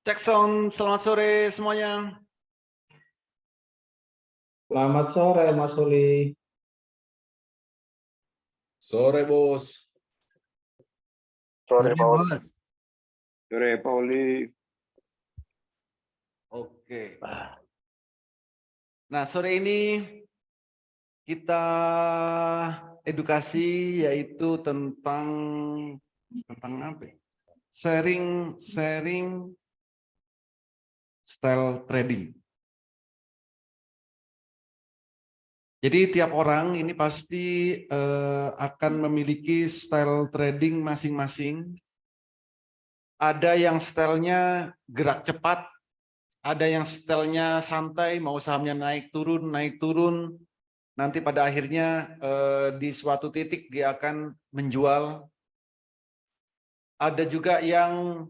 Cek sound, selamat sore semuanya. Selamat sore, Mas Huli. Sore, Bos. Sore, Pak Uli. Bos. Sore, Pak Uli. Oke. Nah, sore ini kita edukasi yaitu tentang apa? Ya? Sharing style trading. Jadi tiap orang ini pasti akan memiliki style trading masing-masing. Ada yang stylenya gerak cepat, ada yang stylenya santai, mau sahamnya naik turun. Nanti pada akhirnya di suatu titik dia akan menjual. Ada juga yang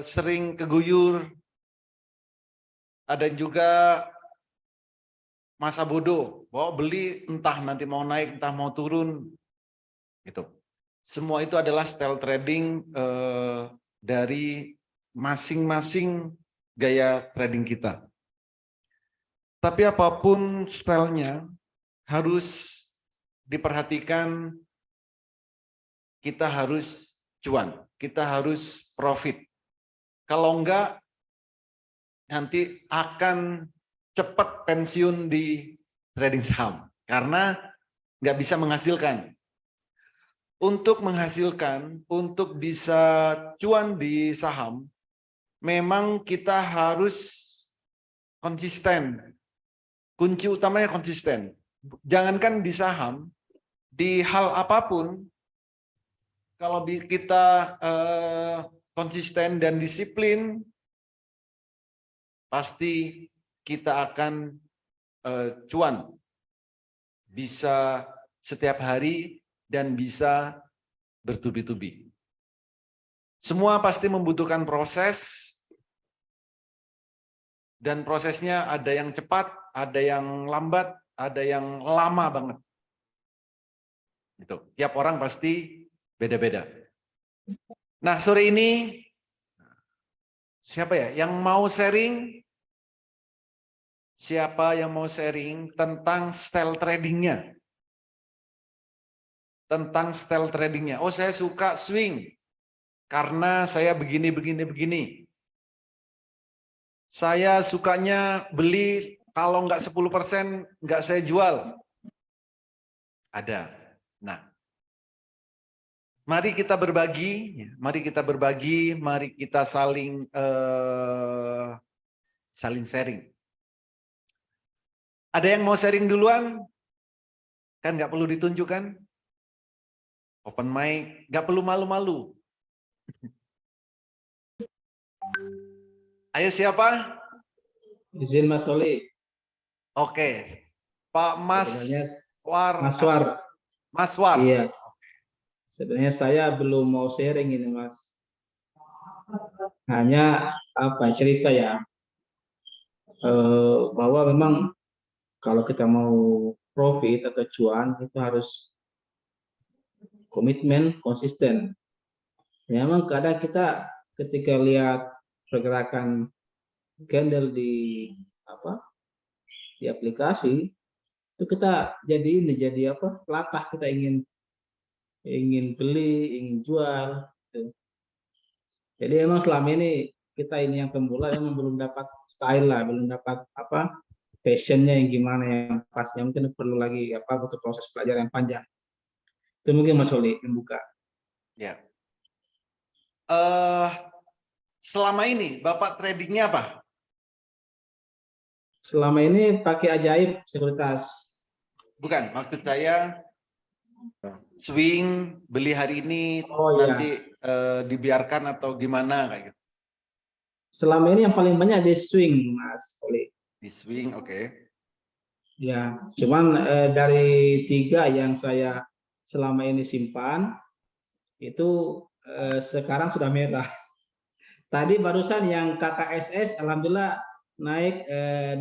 sering keguyur. Ada juga masa bodoh, bahwa beli entah nanti mau naik, entah mau turun. Gitu. Semua itu adalah style trading dari masing-masing gaya trading kita. Tapi apapun stylenya harus diperhatikan, kita harus cuan, kita harus profit. Kalau enggak, nanti akan cepat pensiun di trading saham karena nggak bisa menghasilkan. Untuk menghasilkan, untuk bisa cuan di saham, memang kita harus konsisten. Kunci utamanya konsisten. Jangankan di saham, di hal apapun, kalau kita konsisten dan disiplin, pasti kita akan cuan. Bisa setiap hari dan bisa bertubi-tubi. Semua pasti membutuhkan proses, dan prosesnya ada yang cepat, ada yang lambat, ada yang lama banget. Gitu. Tiap orang pasti beda-beda. Nah, sore ini siapa ya yang mau sharing? Siapa yang mau sharing tentang style tradingnya? Tentang style tradingnya. Oh, saya suka swing karena saya begini. Saya sukanya beli kalau nggak 10% nggak saya jual. Ada. Nah, mari kita berbagi, mari kita saling sharing. Ada yang mau sharing duluan? Kan nggak perlu ditunjukkan. Open mic, nggak perlu malu-malu. Ayo siapa? Izin Mas Huli. Oke, Pak Mas War. Mas War. Mas War. Iya. Sebenarnya saya belum mau sharing ini, Mas. Hanya cerita ya, bahwa memang kalau kita mau profit atau cuan itu harus komitmen, konsisten. Ya, memang kadang kita ketika lihat pergerakan candle di aplikasi itu kita jadi latah, kita ingin beli, ingin jual gitu. Jadi emang selama ini kita ini yang pemula memang belum dapat style lah, belum dapat passionnya yang gimana yang pasnya, mungkin perlu lagi butuh proses pelajaran yang panjang. Itu mungkin Mas Huli yang buka. Ya. Selama ini Bapak tradingnya apa? Selama ini pakai Ajaib Sekuritas. Bukan, maksud saya swing, beli hari ini, nanti dibiarkan atau gimana kayak gitu. Selama ini yang paling banyak di swing, Mas Huli. Di swing, oke. Ya, cuman dari 3 yang saya selama ini simpan, itu sekarang sudah merah. Tadi barusan yang KKSS, alhamdulillah naik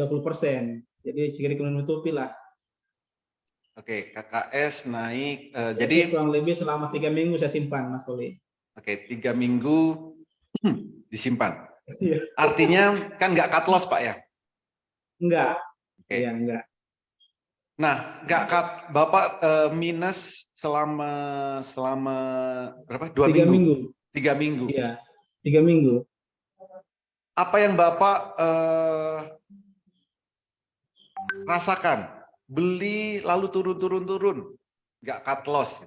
20%. Jadi sedikit menutupi lah. Oke, KKS naik. Jadi kurang lebih selama 3 minggu saya simpan, Mas Huli. Oke, 3 minggu disimpan. Iya. Artinya kan nggak cut loss Pak ya? Enggak. Oke. Iya, enggak. Nah, nggak cut, Bapak minus selama berapa? 2 3 minggu? minggu. 3 minggu. Iya, 3 minggu. Apa yang Bapak rasakan? Beli lalu turun, nggak cut loss.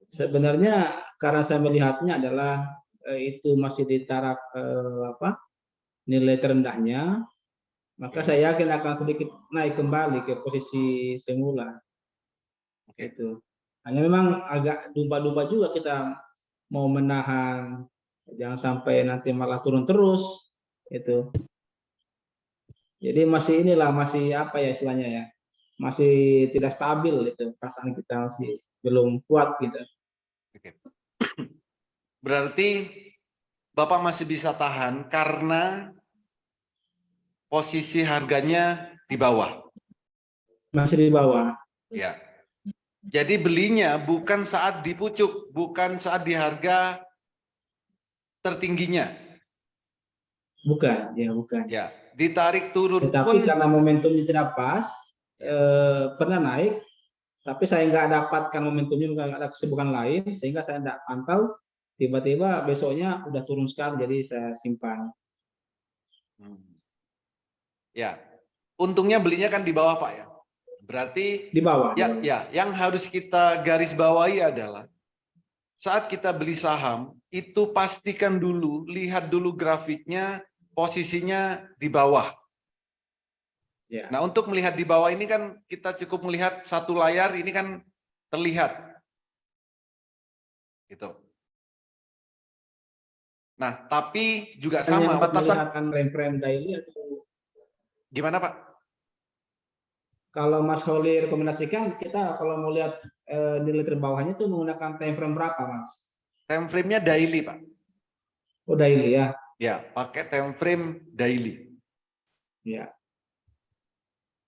Sebenarnya karena saya melihatnya adalah itu masih di taraf nilai terendahnya, maka Oke. saya yakin akan sedikit naik kembali ke posisi semula. Oke. Itu. Hanya memang agak duba-duba juga kita mau menahan, jangan sampai nanti malah turun terus. Itu. Jadi masih apa ya istilahnya ya, masih tidak stabil itu, perasaan kita masih belum kuat gitu. Oke. Berarti Bapak masih bisa tahan karena posisi harganya di bawah. Masih di bawah. Ya. Jadi belinya bukan saat di pucuk, bukan saat di harga tertingginya. Bukan, ya bukan. Ya, ditarik turun Tetapi pun karena momentumnya tidak pas, ya. pernah naik, tapi saya nggak dapatkan momentumnya, nggak ada kesibukan lain, sehingga saya tidak pantau. Tiba-tiba besoknya udah turun sekali, jadi saya simpan. Ya, untungnya belinya kan di bawah Pak ya. Berarti Di bawah. ya, yang harus kita garis bawahi adalah saat kita beli saham itu pastikan dulu, lihat dulu grafiknya, posisinya di bawah. Ya. Nah, untuk melihat di bawah ini kan kita cukup melihat satu layar, ini kan terlihat. Gitu. Nah, tapi juga sama batasan. Melihat frame daily atau Gimana Pak? kalau Mas Holi rekomendasikan, kita kalau mau lihat nilai terbawahnya itu menggunakan time frame berapa, Mas? Time frame-nya daily Pak. Oh, daily ya. Ya, pakai time frame daily. Ya.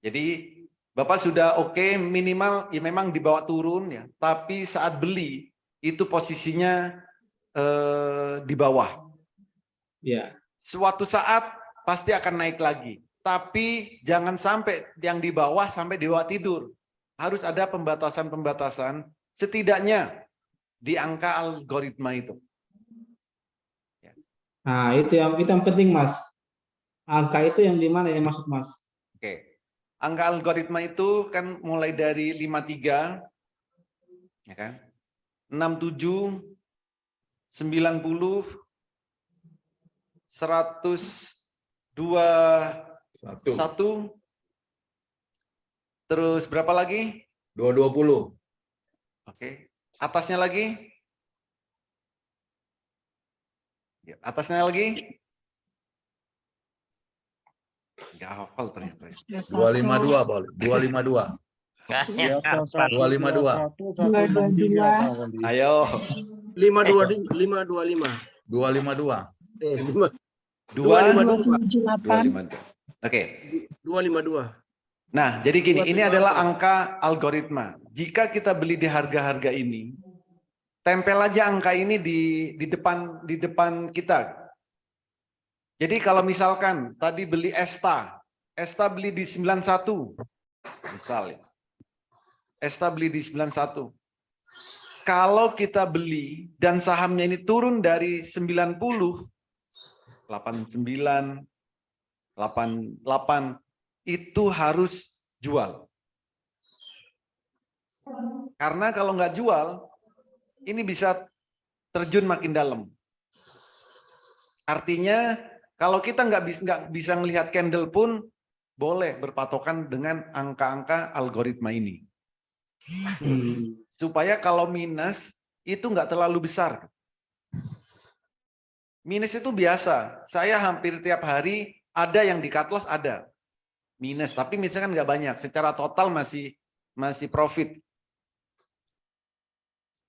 Jadi Bapak sudah oke, minimal ya memang dibawa turun ya, tapi saat beli itu posisinya di bawah. Ya. Suatu saat pasti akan naik lagi, tapi jangan sampai yang di bawah sampai di bawah tidur. Harus ada pembatasan-pembatasan setidaknya di angka algoritma itu. Nah, itu yang penting, Mas. Angka itu yang di mana ya maksud Mas? Oke. Angka algoritma itu kan mulai dari 53 ya kan? 67 90 121 terus berapa lagi? 220. Oke. Atasnya lagi? Ya, atasnya lagi? Enggak hafal ternyata. 252, Pak. 252. 252. 222. Ayo. 525. 252. 278. 252. Oke. 252. Nah, jadi gini, ini adalah angka algoritma. Jika kita beli di harga-harga ini, tempel aja angka ini di depan kita. Jadi kalau misalkan tadi beli Esta beli di 91, misalnya. Esta beli di 91. Kalau kita beli dan sahamnya ini turun dari 90, 89, 88, itu harus jual. Karena kalau nggak jual, ini bisa terjun makin dalam. Artinya kalau kita nggak bisa melihat candle pun boleh berpatokan dengan angka-angka algoritma ini. Supaya kalau minus itu nggak terlalu besar. Minus itu biasa. Saya hampir tiap hari ada yang di cut loss ada minus, tapi misalkan nggak banyak. Secara total masih profit.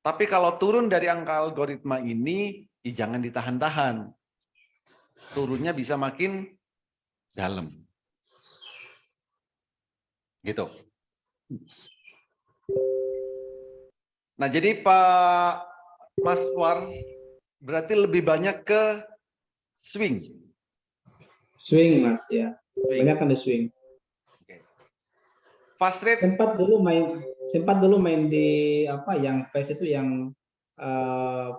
Tapi kalau turun dari angka algoritma ini, jangan ditahan-tahan. Turunnya bisa makin dalam. Gitu. Nah, jadi Pak Mas War, Berarti lebih banyak ke swing. Swing Mas ya. Swing. Banyak kan di swing. Oke. Fast rate Sempat dulu main di apa yang fast itu yang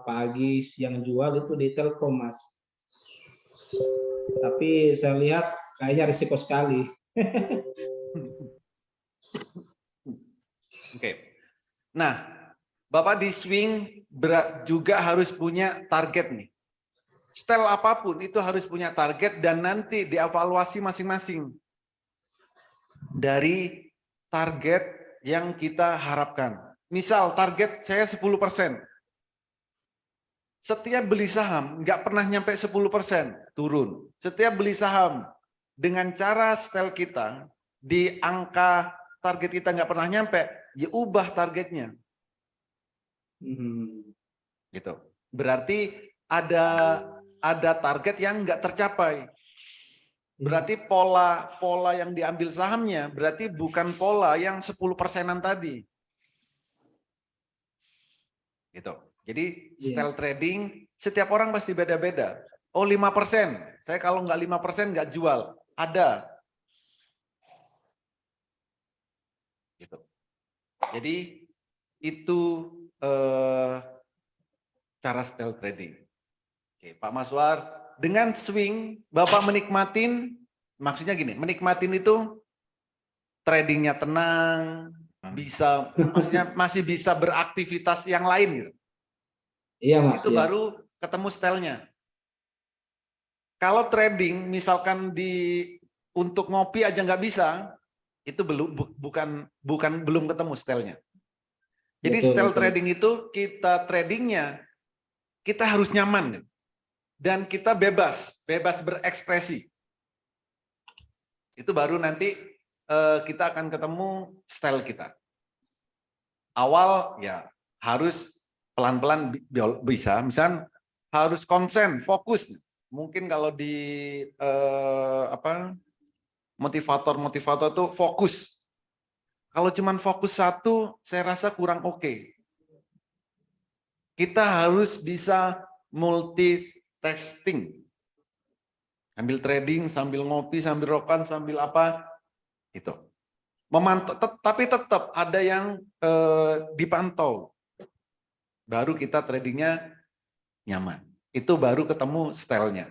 pagi siang jual itu di Telkom Mas. Tapi saya lihat kayaknya risiko sekali. Oke. Nah, Bapak di swing juga harus punya target nih. Style apapun itu harus punya target dan nanti dievaluasi masing-masing dari target yang kita harapkan. Misal target saya 10%. Setiap beli saham nggak pernah nyampe 10%, turun. Setiap beli saham dengan cara style kita di angka target kita nggak pernah nyampe, ya ubah targetnya. Gitu. Berarti ada target yang nggak tercapai. Berarti pola yang diambil sahamnya berarti bukan pola yang 10%-an tadi. Gitu. Jadi style trading setiap orang pasti beda-beda. Oh 5%, saya kalau nggak 5% nggak jual. Ada. Gitu. Jadi itu cara style trading. Oke, Pak Maswar, dengan swing Bapak menikmatin, maksudnya gini, menikmatin itu tradingnya tenang, bisa, maksudnya masih bisa beraktivitas yang lain gitu. Iya Mas. Itu Ya. baru ketemu stylenya. Kalau trading misalkan untuk ngopi aja nggak bisa, itu belum ketemu stylenya. Jadi style trading itu kita tradingnya kita harus nyaman gitu. Dan kita bebas berekspresi. Itu baru nanti kita akan ketemu style kita. Awal ya harus pelan-pelan bisa, misalnya harus konsen, fokus. Mungkin kalau di motivator itu fokus. Kalau cuman fokus satu, saya rasa kurang oke. Kita harus bisa multitasking. Sambil trading, sambil ngopi, sambil rokan, sambil apa, itu. Memantau, tapi tetap ada yang dipantau. Baru kita tradingnya nyaman. Itu baru ketemu stylenya.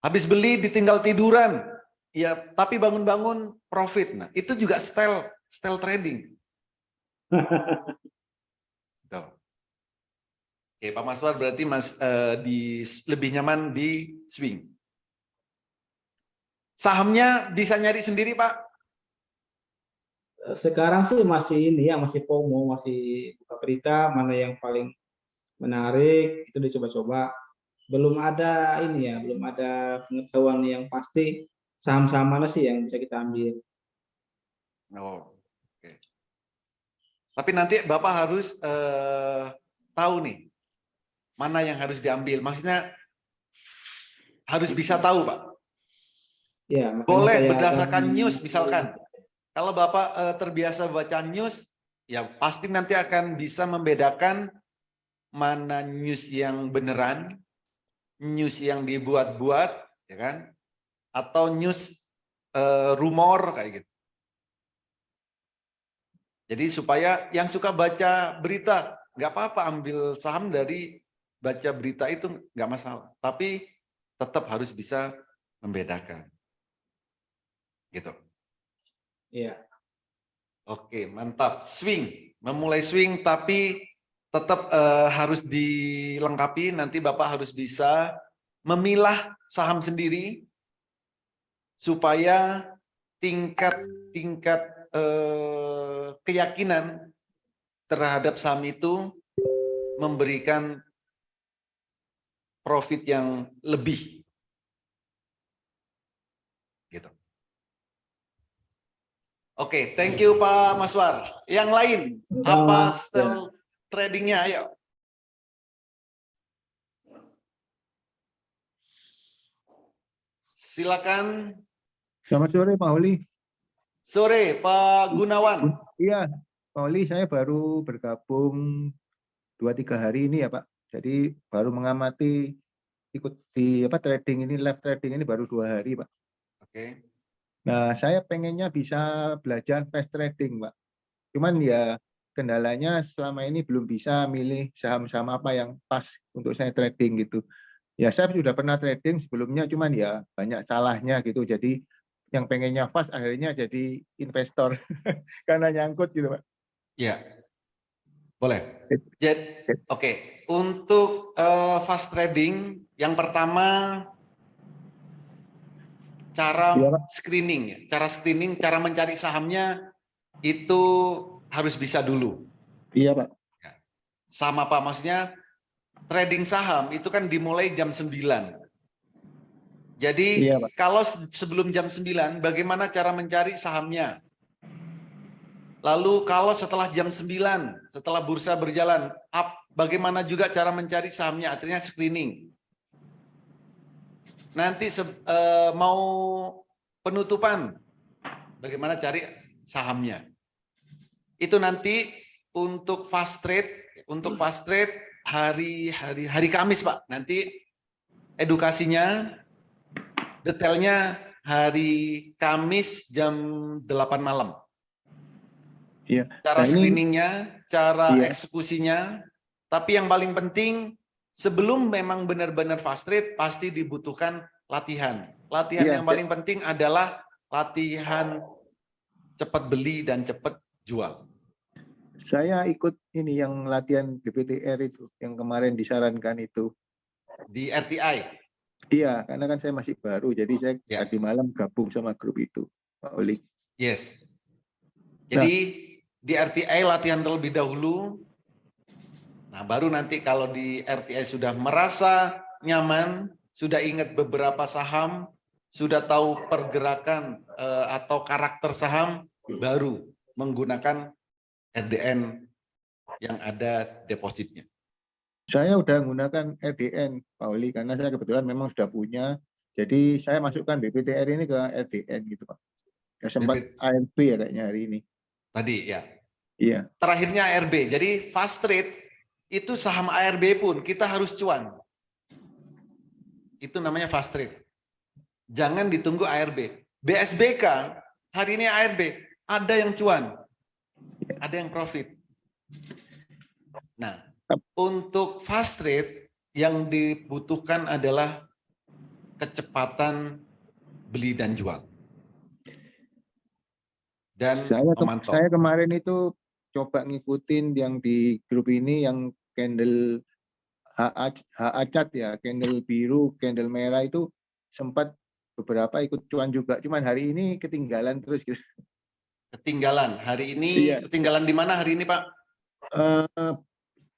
Habis beli ditinggal tiduran, ya tapi bangun-bangun profit. Nah, itu juga style trading. Tuh. Oke, Pak Maswar berarti lebih nyaman di swing. Sahamnya bisa nyari sendiri, Pak? Sekarang sih masih ini ya, masih FOMO, masih buka berita mana yang paling menarik itu dicoba-coba. Belum ada ini ya, belum ada pengetahuan yang pasti saham-saham mana sih yang bisa kita ambil. Oh, oke. Tapi nanti Bapak harus tahu nih mana yang harus diambil. Maksudnya harus bisa tahu, Pak. Ya, boleh berdasarkan news misalkan. Kalau Bapak terbiasa baca news, ya pasti nanti akan bisa membedakan mana news yang beneran, news yang dibuat-buat, ya kan? Atau news rumor kayak gitu. Jadi supaya yang suka baca berita, nggak apa-apa ambil saham dari baca berita itu nggak masalah. Tapi tetap harus bisa membedakan. Gitu. Iya. Oke, mantap. Swing, memulai swing tapi tetap harus dilengkapi. Nanti Bapak harus bisa memilah saham sendiri supaya tingkat keyakinan terhadap saham itu memberikan profit yang lebih. Gitu. Oke, thank you Pak Maswar. Yang lain, apa style tradingnya? Ayo. Silakan. Selamat sore Pak Oli. Sore Pak Gunawan. Iya, Pak Oli, saya baru bergabung 2-3 hari ini ya Pak. Jadi baru mengamati ikut di trading ini, live trading ini baru 2 hari, Pak. Oke. Nah, saya pengennya bisa belajar fast trading, Pak. Cuman ya kendalanya selama ini belum bisa milih saham-saham apa yang pas untuk saya trading gitu. Ya saya sudah pernah trading sebelumnya, cuman ya banyak salahnya gitu. Jadi yang pengennya fast akhirnya jadi investor karena nyangkut gitu, Pak. Ya, boleh. Jadi, oke. Untuk fast trading, yang pertama cara Iya, Pak. screening, ya. Cara mencari sahamnya itu harus bisa dulu. Iya, Pak. Sama Pak, maksudnya trading saham itu kan dimulai jam 9. Jadi Iya, Pak. kalau sebelum jam 9, bagaimana cara mencari sahamnya? Lalu kalau setelah jam 9, setelah bursa berjalan, bagaimana juga cara mencari sahamnya? Artinya screening. Nanti mau penutupan, bagaimana cari sahamnya? Itu nanti untuk fast trade, hari Kamis, Pak. Nanti edukasinya, detailnya hari Kamis jam 8 malam. Iya. Cara Nah, ini screeningnya, cara Iya. eksekusinya. Tapi yang paling penting, sebelum memang benar-benar fast trade, pasti dibutuhkan latihan. Latihan Iya, yang paling penting adalah latihan cepat beli dan cepat jual. saya ikut ini yang latihan BPTR itu, yang kemarin disarankan itu. Di RTI. Iya, karena kan saya masih baru, jadi saya Ya. tadi malam gabung sama grup itu, Pak Oli. Yes. Jadi di RTI latihan terlebih dahulu. Nah, baru nanti kalau di RTI sudah merasa nyaman, sudah ingat beberapa saham, sudah tahu pergerakan atau karakter saham, baru menggunakan RDN yang ada depositnya. Saya udah menggunakan RDN, Pak Oli, karena saya kebetulan memang sudah punya. Jadi saya masukkan BPTR ini ke RDN gitu, Pak. Ya, sempat ARB ya kayaknya hari ini. Tadi ya. Iya. Terakhirnya ARB. Jadi fast trade itu saham ARB pun kita harus cuan. Itu namanya fast trade. Jangan ditunggu ARB. BSBK hari ini ARB, ada yang cuan, ada yang profit. Nah, untuk fast trade yang dibutuhkan adalah kecepatan beli dan jual. Dan memantau. Saya kemarin itu coba ngikutin yang di grup ini yang candle HA ya, candle biru, candle merah itu sempat beberapa ikut cuan juga. Cuman hari ini ketinggalan terus gitu. Ketinggalan. Hari ini Iya. ketinggalan di mana hari ini, Pak?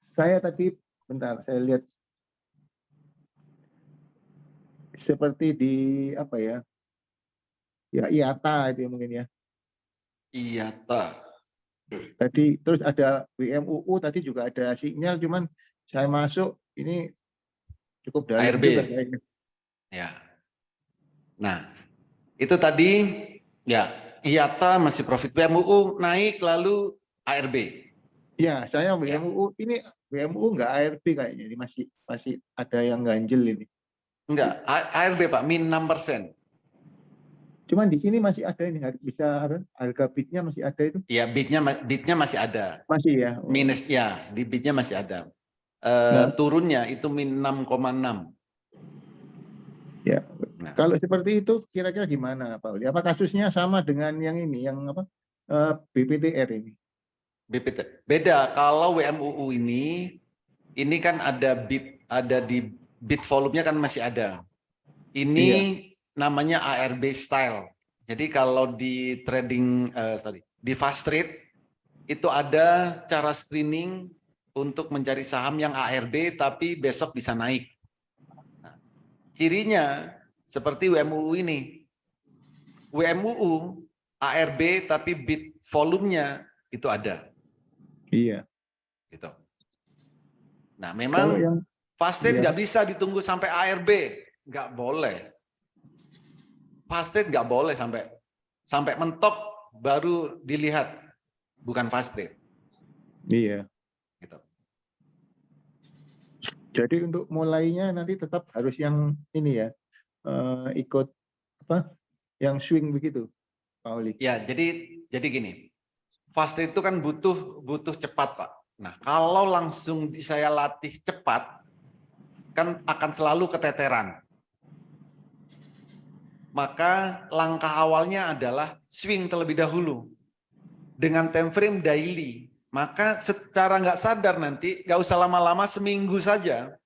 Saya tadi bentar, saya lihat seperti di apa ya? Ya IATA itu mungkin ya. IATA. Tadi terus ada WMUU tadi juga ada sinyal, cuman saya masuk ini cukup dalam ARB. juga kayaknya. Ya. Nah, itu tadi ya IATA masih profit, WMUU naik lalu ARB. Ya, saya WMUU ini WMUU nggak ARB kayaknya, ini masih ada yang ganjel ini. Enggak, ARB Pak, min 6%. Cuman di sini masih ada ini, bisa harga bidnya masih ada itu? Iya, bidnya masih ada. Masih ya. Minus ya, di bidnya masih ada. Turunnya itu min 6,6. Ya. Nah. Kalau seperti itu kira-kira gimana Pak Uli? Apa kasusnya sama dengan yang ini, yang apa? BPTR ini? BPT. Beda, kalau WMUU ini kan ada di bid volumenya kan masih ada. Ini namanya ARB style. Jadi kalau di trading di fast trade itu ada cara screening untuk mencari saham yang ARB tapi besok bisa naik. Nah, cirinya seperti WMUU ini. WMUU ARB tapi bid volumenya itu ada. Iya. Gitu. Nah, memang fast trade nggak bisa ditunggu sampai ARB, nggak boleh. Fast trade nggak boleh sampai mentok baru dilihat, bukan fast trade. Iya. Gitu. Jadi untuk mulainya nanti tetap harus yang ini ya, ikut apa? Yang swing begitu, Pak Oli. Ya, jadi gini. Fast trade itu kan butuh cepat, Pak. Nah, kalau langsung saya latih cepat, kan akan selalu keteteran. Maka langkah awalnya adalah swing terlebih dahulu dengan time frame daily. Maka secara nggak sadar nanti, nggak usah lama-lama, seminggu saja,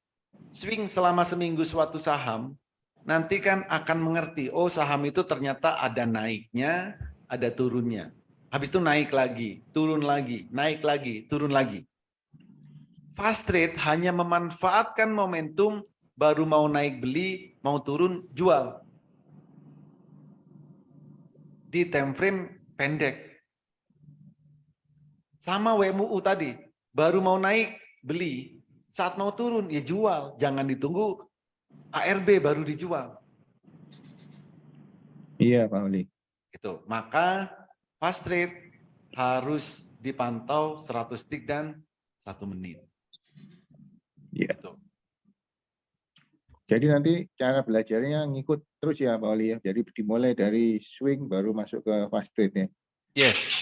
swing selama seminggu suatu saham, nanti kan akan mengerti, oh saham itu ternyata ada naiknya, ada turunnya. Habis itu naik lagi, turun lagi, naik lagi, turun lagi. Fast trade hanya memanfaatkan momentum, baru mau naik beli, mau turun jual. Di time frame pendek. Sama WMUU tadi, baru mau naik beli, saat mau turun ya jual, jangan ditunggu ARB baru dijual. Iya, Pak Oli. Itu. Maka fast trade harus dipantau 100 tick dan 1 menit. Iya. Gitu. Jadi nanti cara belajarnya ngikut terus ya Pak Oli ya. Jadi dimulai dari swing baru masuk ke fast trade ya. Yes.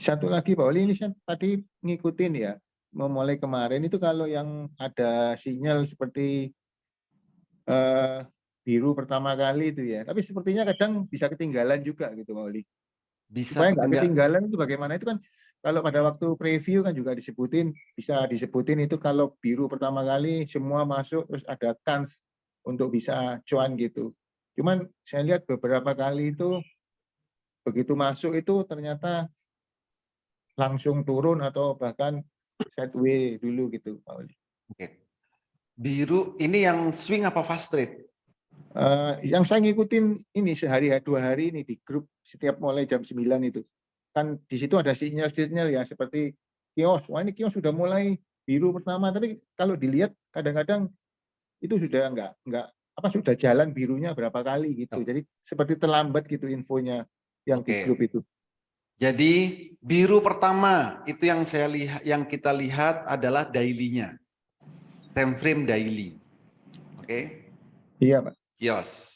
Satu lagi Pak Oli, ini saya tadi ngikutin ya, memulai kemarin itu kalau yang ada sinyal seperti biru pertama kali itu ya, tapi sepertinya kadang bisa ketinggalan juga gitu Pak Oli. Bisa Supaya nggak ketinggalan. ketinggalan itu bagaimana, itu kan kalau pada waktu preview kan juga bisa disebutin itu kalau biru pertama kali semua masuk terus ada kans untuk bisa cuan gitu. Cuman saya lihat beberapa kali itu begitu masuk itu ternyata langsung turun atau bahkan sideways dulu gitu Pak Oli. Oke. Biru ini yang swing apa fast trade? Yang saya ngikutin ini sehari 2 hari ini di grup setiap mulai jam 9 itu. Kan di situ ada sinyal-sinyal ya seperti kios. Wah ini kios sudah mulai biru pertama, tapi kalau dilihat kadang-kadang itu sudah sudah jalan birunya berapa kali gitu. Jadi seperti terlambat gitu infonya yang di grup itu. Jadi biru pertama itu yang yang kita lihat adalah daily-nya. Time frame daily. Oke. Iya, Pak. Kios.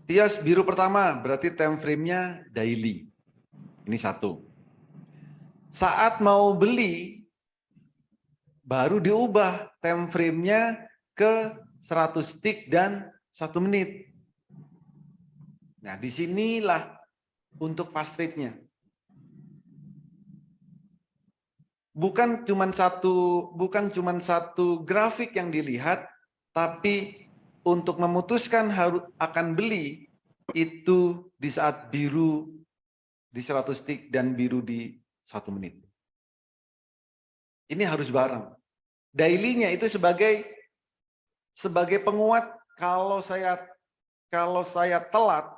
Kios biru pertama berarti time frame-nya daily. Ini satu. Saat mau beli baru diubah time frame-nya ke 100 tick dan 1 menit. Nah, disinilah untuk fast trade-nya. Bukan cuma satu grafik yang dilihat, tapi untuk memutuskan akan beli itu di saat biru di 100 tick dan biru di 1 menit. Ini harus bareng. Daily-nya itu sebagai penguat kalau saya telat,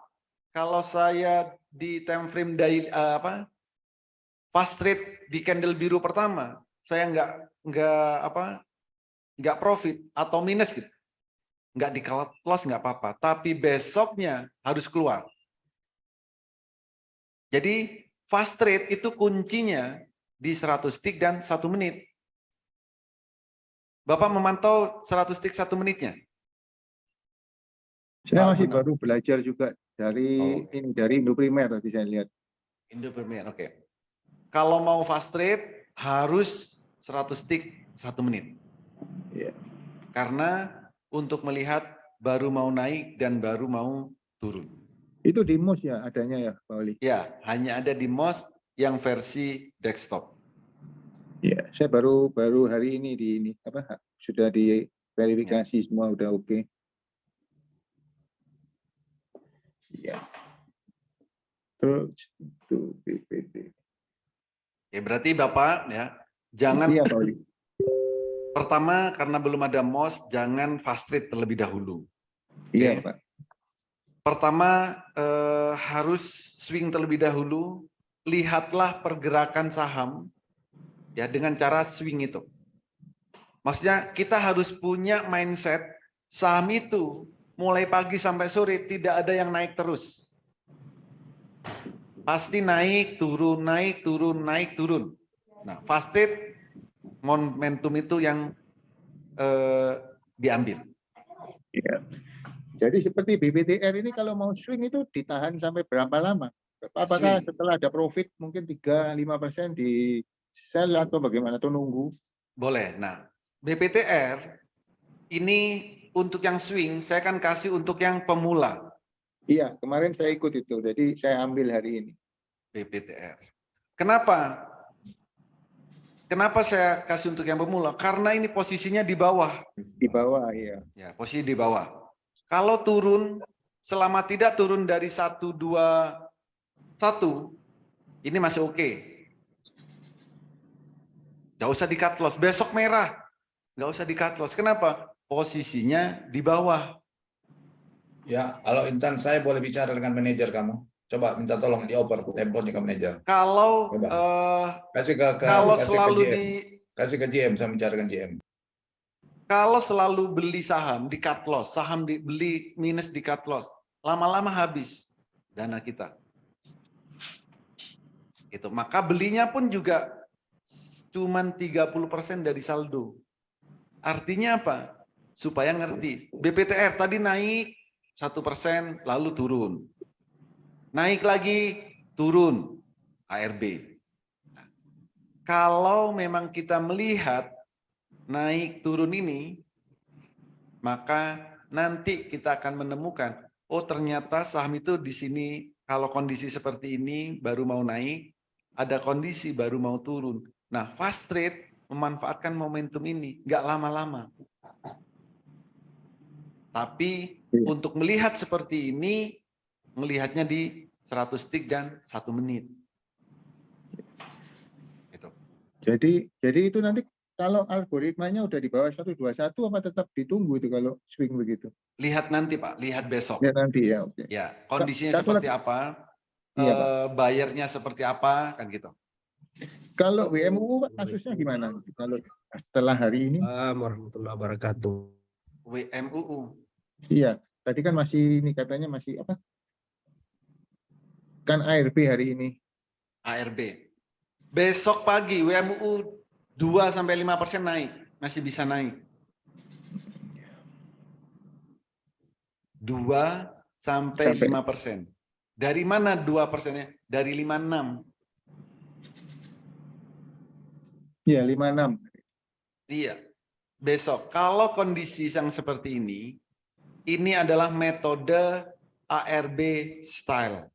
kalau saya di time frame fast trade di candle biru pertama, saya nggak profit atau minus gitu, nggak di cut loss nggak apa-apa, tapi besoknya harus keluar. Jadi fast trade itu kuncinya di 100 tick dan 1 menit. Bapak memantau 100 tick 1 menitnya? Saya masih baru belajar juga dari Indo Primer tadi saya lihat. Indo Primer, oke. Kalau mau fast trade harus 100 tick 1 menit. Yeah. Karena untuk melihat baru mau naik dan baru mau turun. Itu di MOS ya adanya ya Pak Oli? Ya, hanya ada di MOS yang versi desktop. Ya, saya baru hari ini sudah diverifikasi ya. Semua udah oke. Ya. Terus itu BPD. Ya, berarti Bapak ya, jangan Pak Oli. Pertama karena belum ada MOS, jangan fast trade terlebih dahulu. Iya, Oke. Pak. Pertama harus swing terlebih dahulu, lihatlah pergerakan saham ya dengan cara swing itu. Maksudnya kita harus punya mindset saham itu mulai pagi sampai sore tidak ada yang naik terus. Pasti naik, turun, naik, turun, naik, turun. Nah, fast trade momentum itu yang diambil. Iya. Jadi seperti BBTR ini kalau mau swing itu ditahan sampai berapa lama? Apakah Swing. setelah ada profit mungkin 3-5% di sell atau bagaimana, atau nunggu? Boleh. Nah, BPTR ini untuk yang swing, saya akan kasih untuk yang pemula. Iya, kemarin saya ikut itu, jadi saya ambil hari ini. BPTR. Kenapa? Kenapa saya kasih untuk yang pemula? Karena ini posisinya di bawah. Di bawah, iya. Ya, posisi di bawah. Kalau turun, selama tidak turun dari 1, 2, 1, ini masih oke. Nggak usah di cut loss. Besok merah, nggak usah di cut loss. Kenapa? Posisinya di bawah. Ya, kalau Intan saya boleh bicara dengan manajer kamu. Coba minta tolong dioper temponya ke manajer. Kalau Coba. Kasih kalau kasih selalu ke GM. di Kasih ke GM, saya bicarakan GM. kalau selalu beli saham di cut loss, saham beli minus di cut loss, lama-lama habis dana kita. Itu, maka belinya pun juga cuman 30% dari saldo. Artinya apa? Supaya ngerti. BPTR tadi naik 1% lalu turun. Naik lagi turun ARB. Kalau memang kita melihat naik turun ini, maka nanti kita akan menemukan, oh ternyata saham itu di sini kalau kondisi seperti ini baru mau naik, ada kondisi baru mau turun. Nah, fast trade memanfaatkan momentum ini, nggak lama-lama. Tapi untuk melihat seperti ini, melihatnya di 100 tick dan 1 menit. Gitu. Jadi itu nanti kalau algoritmanya udah di bawah 121 apa tetap ditunggu itu kalau swing begitu? Lihat nanti Pak, lihat besok. Lihat nanti ya, oke. Ya, kondisinya Satu seperti lagi. apa, Iya, Pak. bayarnya seperti apa, kan gitu. Kalau WMU Pak, kasusnya gimana? Kalau setelah hari ini? Warahmatullahi wabarakatuh. WMUU. Iya, tadi kan masih ini katanya masih apa? Kan ARB hari ini. ARB. Besok pagi WMUU 2-5% naik, masih bisa naik. 2-5%. Dari mana 2%-nya? Dari 56. Iya, 56. Iya. Besok, kalau kondisi yang seperti ini adalah metode ARB style.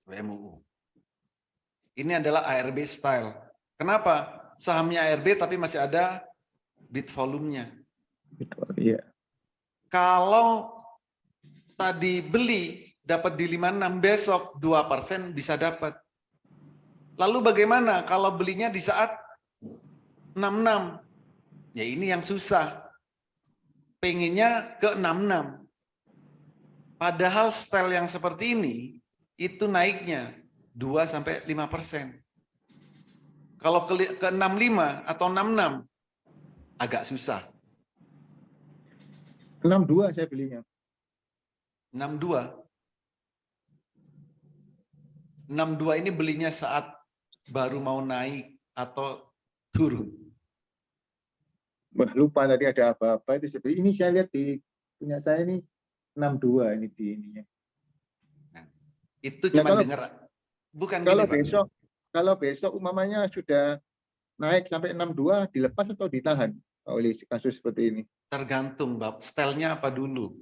WMUU. Ini adalah ARB style. Kenapa? Sahamnya ARB tapi masih ada bid volumenya. Iya. Kalau tadi beli dapat di 56, besok 2% bisa dapat. Lalu bagaimana kalau belinya di saat 66? Ya ini yang susah. Pengennya ke 66. Padahal style yang seperti ini itu naiknya 2-5%. Kalau ke 65 atau 66 agak susah. 62 saya belinya. 62. 62 ini belinya saat baru mau naik atau turun. Wah, lupa tadi ada apa-apa itu seperti ini saya lihat di punya saya ini 62 ini di ininya. Nah, itu Nah, cuma dengar. Bukan kalau gini, Pak. besok umpamanya sudah naik sampai 62 dilepas atau ditahan oleh kasus seperti ini? Tergantung, Bapak. Stylenya apa dulu.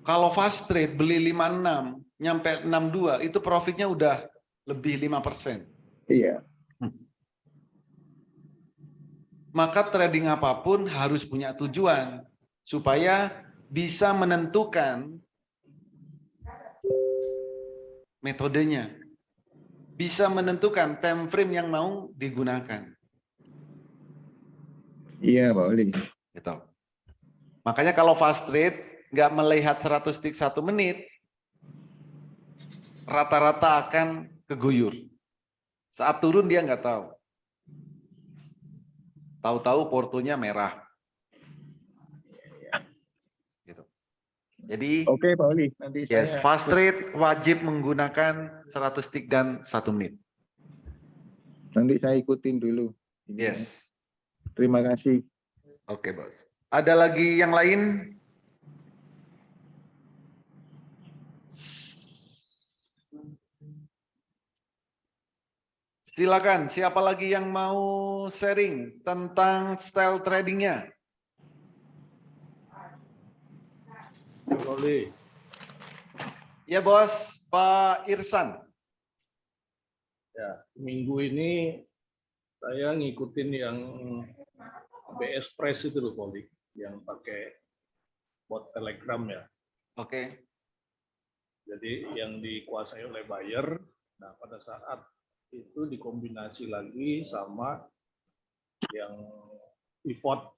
Kalau fast trade beli 56, nyampe 62, itu profitnya udah lebih 5%. Iya. Maka trading apapun harus punya tujuan supaya bisa menentukan metodenya, bisa menentukan time frame yang mau digunakan. Iya, Pak Oli. Gitu. Makanya kalau fast trade nggak melihat 100 tick 1 menit, rata-rata akan keguyur. Saat turun dia nggak tahu. Tahu-tahu portonya merah. Gitu. Jadi Oke, Pak Oli. Nanti yes, saya fast trade wajib menggunakan 100 tick dan 1 menit. nanti saya ikutin dulu. Ini ya. Yes. Terima kasih. Oke, Bos. Ada lagi yang lain? Silakan, siapa lagi yang mau sharing tentang style tradingnya? Boleh. Ya, Bos, Pak Irsan. Ya, minggu ini saya ngikutin yang BS Press itu loh, Poli, yang pakai bot Telegram ya. Oke. Jadi yang dikuasai oleh buyer. Nah, pada saat itu dikombinasi lagi sama yang pivot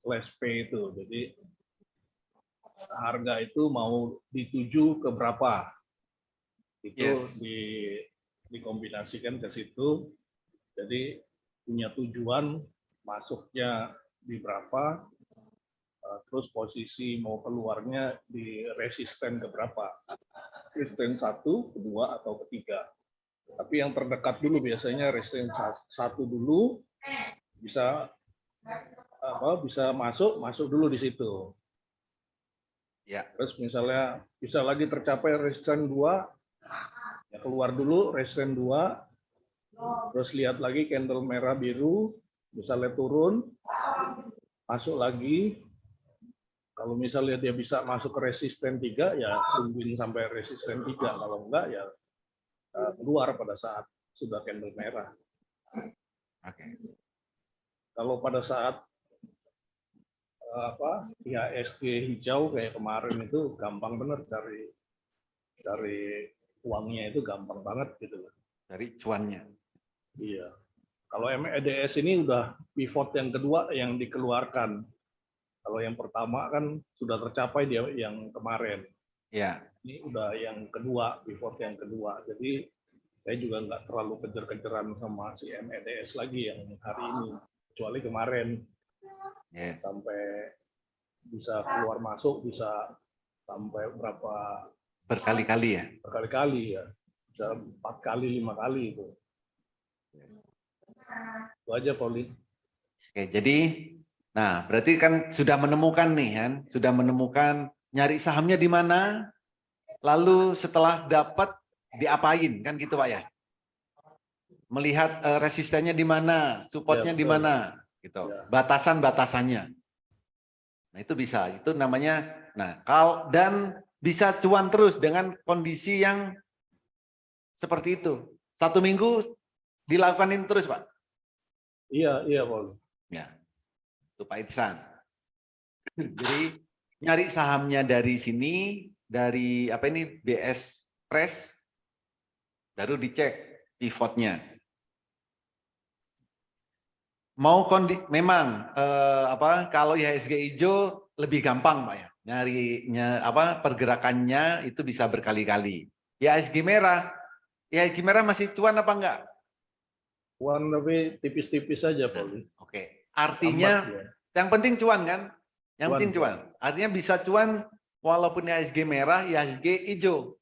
slash P itu. Jadi harga itu mau dituju ke berapa? Itu Yes. dikombinasikan ke situ. Jadi punya tujuan masuknya di berapa, terus posisi mau keluarnya di resisten ke berapa. Resisten 1, kedua, atau ketiga. Tapi yang terdekat dulu biasanya resisten 1 dulu, bisa masuk dulu di situ. Ya. Terus misalnya bisa lagi tercapai resisten 2, ya keluar dulu resisten 2, terus lihat lagi candle merah biru, misalnya turun, masuk lagi. Kalau misalnya dia bisa masuk ke resisten 3, ya tungguin sampai resisten 3. Kalau enggak, ya keluar pada saat sudah candle merah. Oke. Kalau pada saat IHSG hijau kayak kemarin itu gampang bener dari uangnya itu gampang banget gitu. Dari cuannya. Iya. Kalau MEDS ini udah pivot yang kedua yang dikeluarkan. Kalau yang pertama kan sudah tercapai dia yang kemarin. Ya. Ini udah yang kedua, pivot yang kedua. Jadi saya juga nggak terlalu kejar-kejaran sama si MEDS lagi yang hari ini. Kecuali kemarin. Yes. Sampai bisa keluar masuk, bisa sampai berapa? Berkali-kali ya? Berkali-kali ya. Bisa 4 kali, 5 kali itu. Itu aja, Pauline. Oke, jadi, nah berarti kan sudah menemukan nih kan, sudah menemukan nyari sahamnya di mana, lalu setelah dapat diapain kan gitu Pak ya? Melihat resistennya di mana, supportnya Ya, di betul. mana, gitu. Ya. Batasan-batasannya. Nah itu bisa, itu namanya. Nah dan bisa cuan terus dengan kondisi yang seperti itu. 1 minggu dilakukan ini terus Pak. Iya, Pauline. Ya, itu Pak Irsan. Jadi nyari sahamnya dari sini, dari apa ini BS Press, baru dicek pivotnya. Memang kalau IHSG hijau lebih gampang Pak ya, nyarinya pergerakannya itu bisa berkali-kali. IHSG merah masih cuan apa enggak? Cuan tapi tipis-tipis saja, Pauline. Oke. Artinya yang penting cuan kan? Yang penting cuan. Artinya bisa cuan walaupun IHSG merah, IHSG hijau.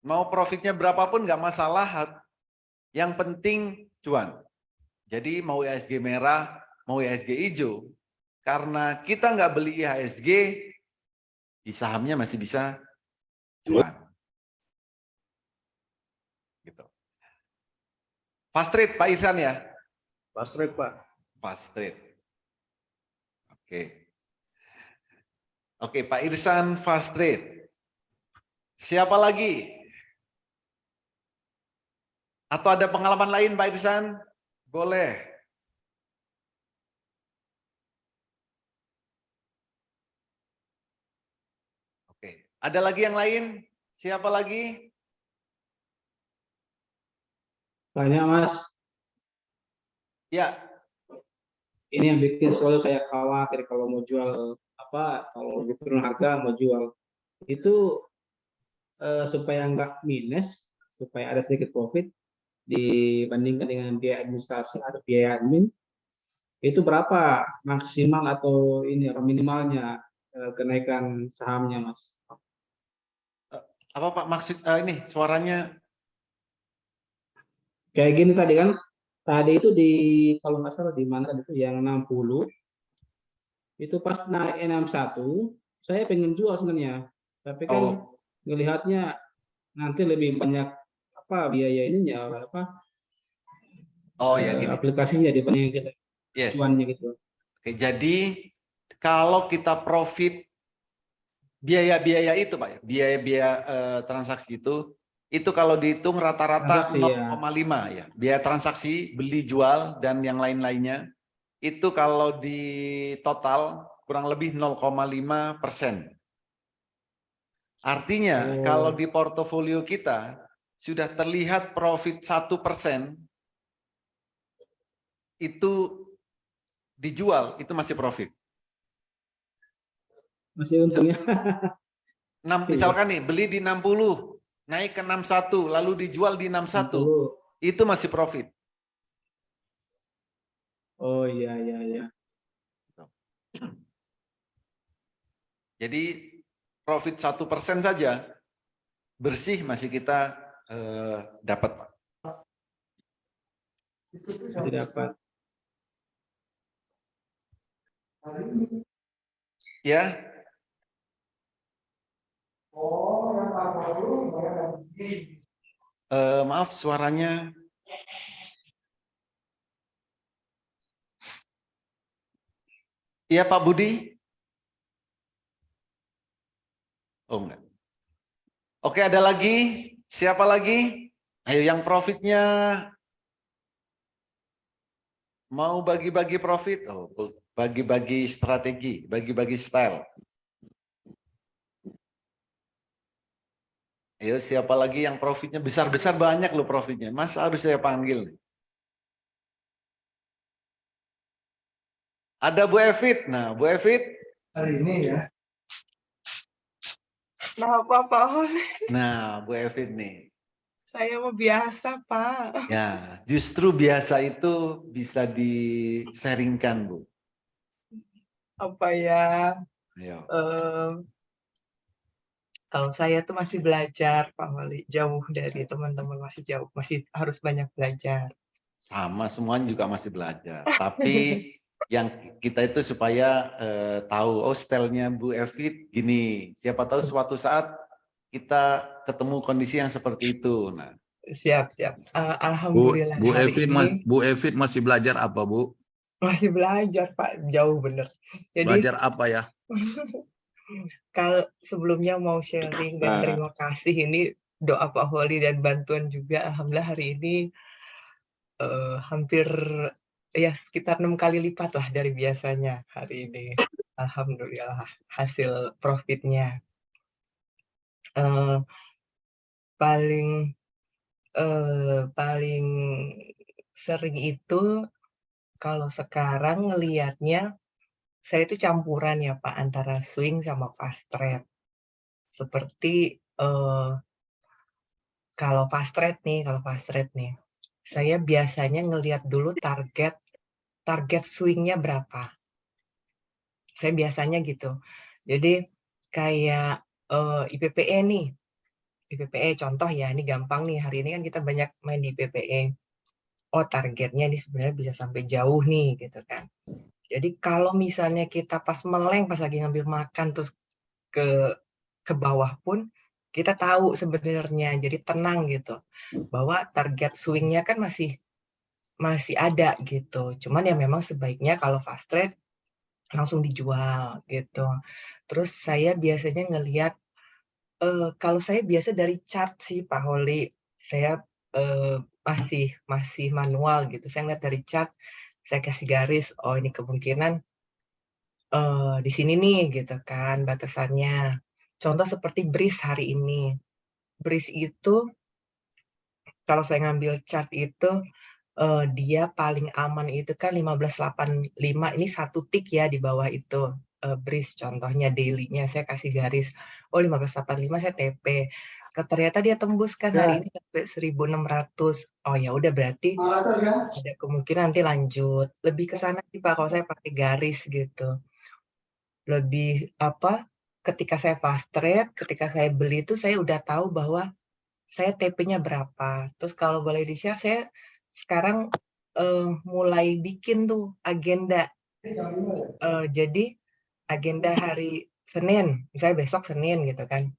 Mau profitnya berapapun nggak masalah. Yang penting cuan. Jadi mau IHSG merah, mau IHSG hijau. Karena kita nggak beli IHSG, di sahamnya masih bisa cuan. Gitu. Fast trade Pak Irsan ya? Fast trade, Pak. Fast trade. Oke. Oke, Pak Irsan fast trade. Siapa lagi? Atau ada pengalaman lain Pak Irsan? Boleh. Oke. Ada lagi yang lain? Siapa lagi? Banyak Mas. Ya. Ini yang bikin selalu saya khawatir kalau mau jual kalau turun harga mau jual itu supaya nggak minus, supaya ada sedikit profit dibandingkan dengan biaya administrasi atau biaya admin, itu berapa maksimal atau ini minimalnya kenaikan sahamnya, Mas. Apa Pak maksud ini suaranya? Kayak gini tadi kan, tadi itu di kalau nggak salah di mana itu yang 60 itu pas naik 61 saya pengen jual sebenarnya, tapi kan Oh, ngelihatnya nanti lebih banyak apa biaya ininya apa oh ya gini. aplikasinya dibanding kita Yes. cuannya gitu. Oke, jadi kalau kita profit biaya-biaya itu Pak, biaya-biaya transaksi itu kalau dihitung rata-rata Transaksi, ya. 0,5 ya. Biaya transaksi beli jual dan yang lain-lainnya itu kalau di total kurang lebih 0,5%. Artinya Oh. kalau di portofolio kita sudah terlihat profit 1% itu dijual itu masih profit. Masih untungnya. Misalkan nih beli di 60, naik ke 61, lalu dijual di 61, 60. itu masih profit. Oh iya iya iya. Jadi profit 1% saja bersih masih kita dapat, Pak. Masih dapat. Ya. Maaf suaranya. Iya Pak Budi. Oh enggak. Oke, ada lagi? Siapa lagi? Ayo yang profitnya mau bagi-bagi profit. Oh, bagi-bagi strategi, bagi-bagi style. Ayo siapa lagi yang profitnya besar-besar, banyak loh profitnya. Mas harus saya panggil. Ada Bu Evit. Nah, Bu Evit. Hari ini ya. Kenapa Pak Oli? Nah, Bu Evit nih. Saya mau biasa Pak. Ya, justru biasa itu bisa di-sharingkan, Bu. Apa ya? Ayo. Kalau saya tuh masih belajar Pak Oli, jauh dari teman-teman, masih jauh, masih harus banyak belajar. Sama, semuanya juga masih belajar. Tapi yang kita itu supaya tahu, oh stylenya Bu Evit gini. Siapa tahu suatu saat kita ketemu kondisi yang seperti itu. Nah, Siap. Alhamdulillah hari ini Bu Evit masih belajar apa, Bu? masih belajar Pak, jauh bener. Jadi Belajar apa ya? kalau sebelumnya mau sharing dan terima kasih ini doa Pak Holi dan bantuan juga. Alhamdulillah hari ini hampir ya sekitar 6 kali lipat lah dari biasanya hari ini. Alhamdulillah hasil profitnya. Paling paling sering itu kalau sekarang ngelihatnya saya itu campuran ya Pak antara swing sama fast trade. Seperti kalau fast trade nih, saya biasanya ngelihat dulu target swing-nya berapa. Saya biasanya gitu. Jadi kayak IPPE nih. IPPE contoh ya, ini gampang nih. Hari ini kan kita banyak main di IPPE. Oh, targetnya ini sebenarnya bisa sampai jauh nih gitu kan. Jadi kalau misalnya kita pas meleng pas lagi ngambil makan terus ke bawah pun kita tahu sebenarnya. Jadi tenang gitu. Bahwa target swing-nya kan masih ada gitu. Cuman ya memang sebaiknya kalau fast trade langsung dijual gitu. Terus saya biasanya ngelihat kalau saya biasa dari chart sih Pak Holi. Saya masih manual gitu. Saya ngeliat dari chart, saya kasih garis, oh ini kemungkinan di sini nih gitu kan batasannya. Contoh seperti BRIS hari ini. BRIS itu kalau saya ngambil chart itu dia paling aman itu kan 1585, ini satu tick ya di bawah itu. BRIS contohnya daily-nya saya kasih garis, oh 1585 saya TP. Ternyata dia tembus kan hari ini sampai 1600. Oh ya udah berarti ada kemungkinan nanti lanjut. Lebih ke sana sih Pak kalau saya pakai garis gitu. lebih apa, ketika saya fast trade, ketika saya beli itu saya udah tahu bahwa saya TP-nya berapa. Terus kalau boleh di-share, saya sekarang mulai bikin tuh agenda. Jadi agenda hari Senin, misalnya besok Senin gitu kan.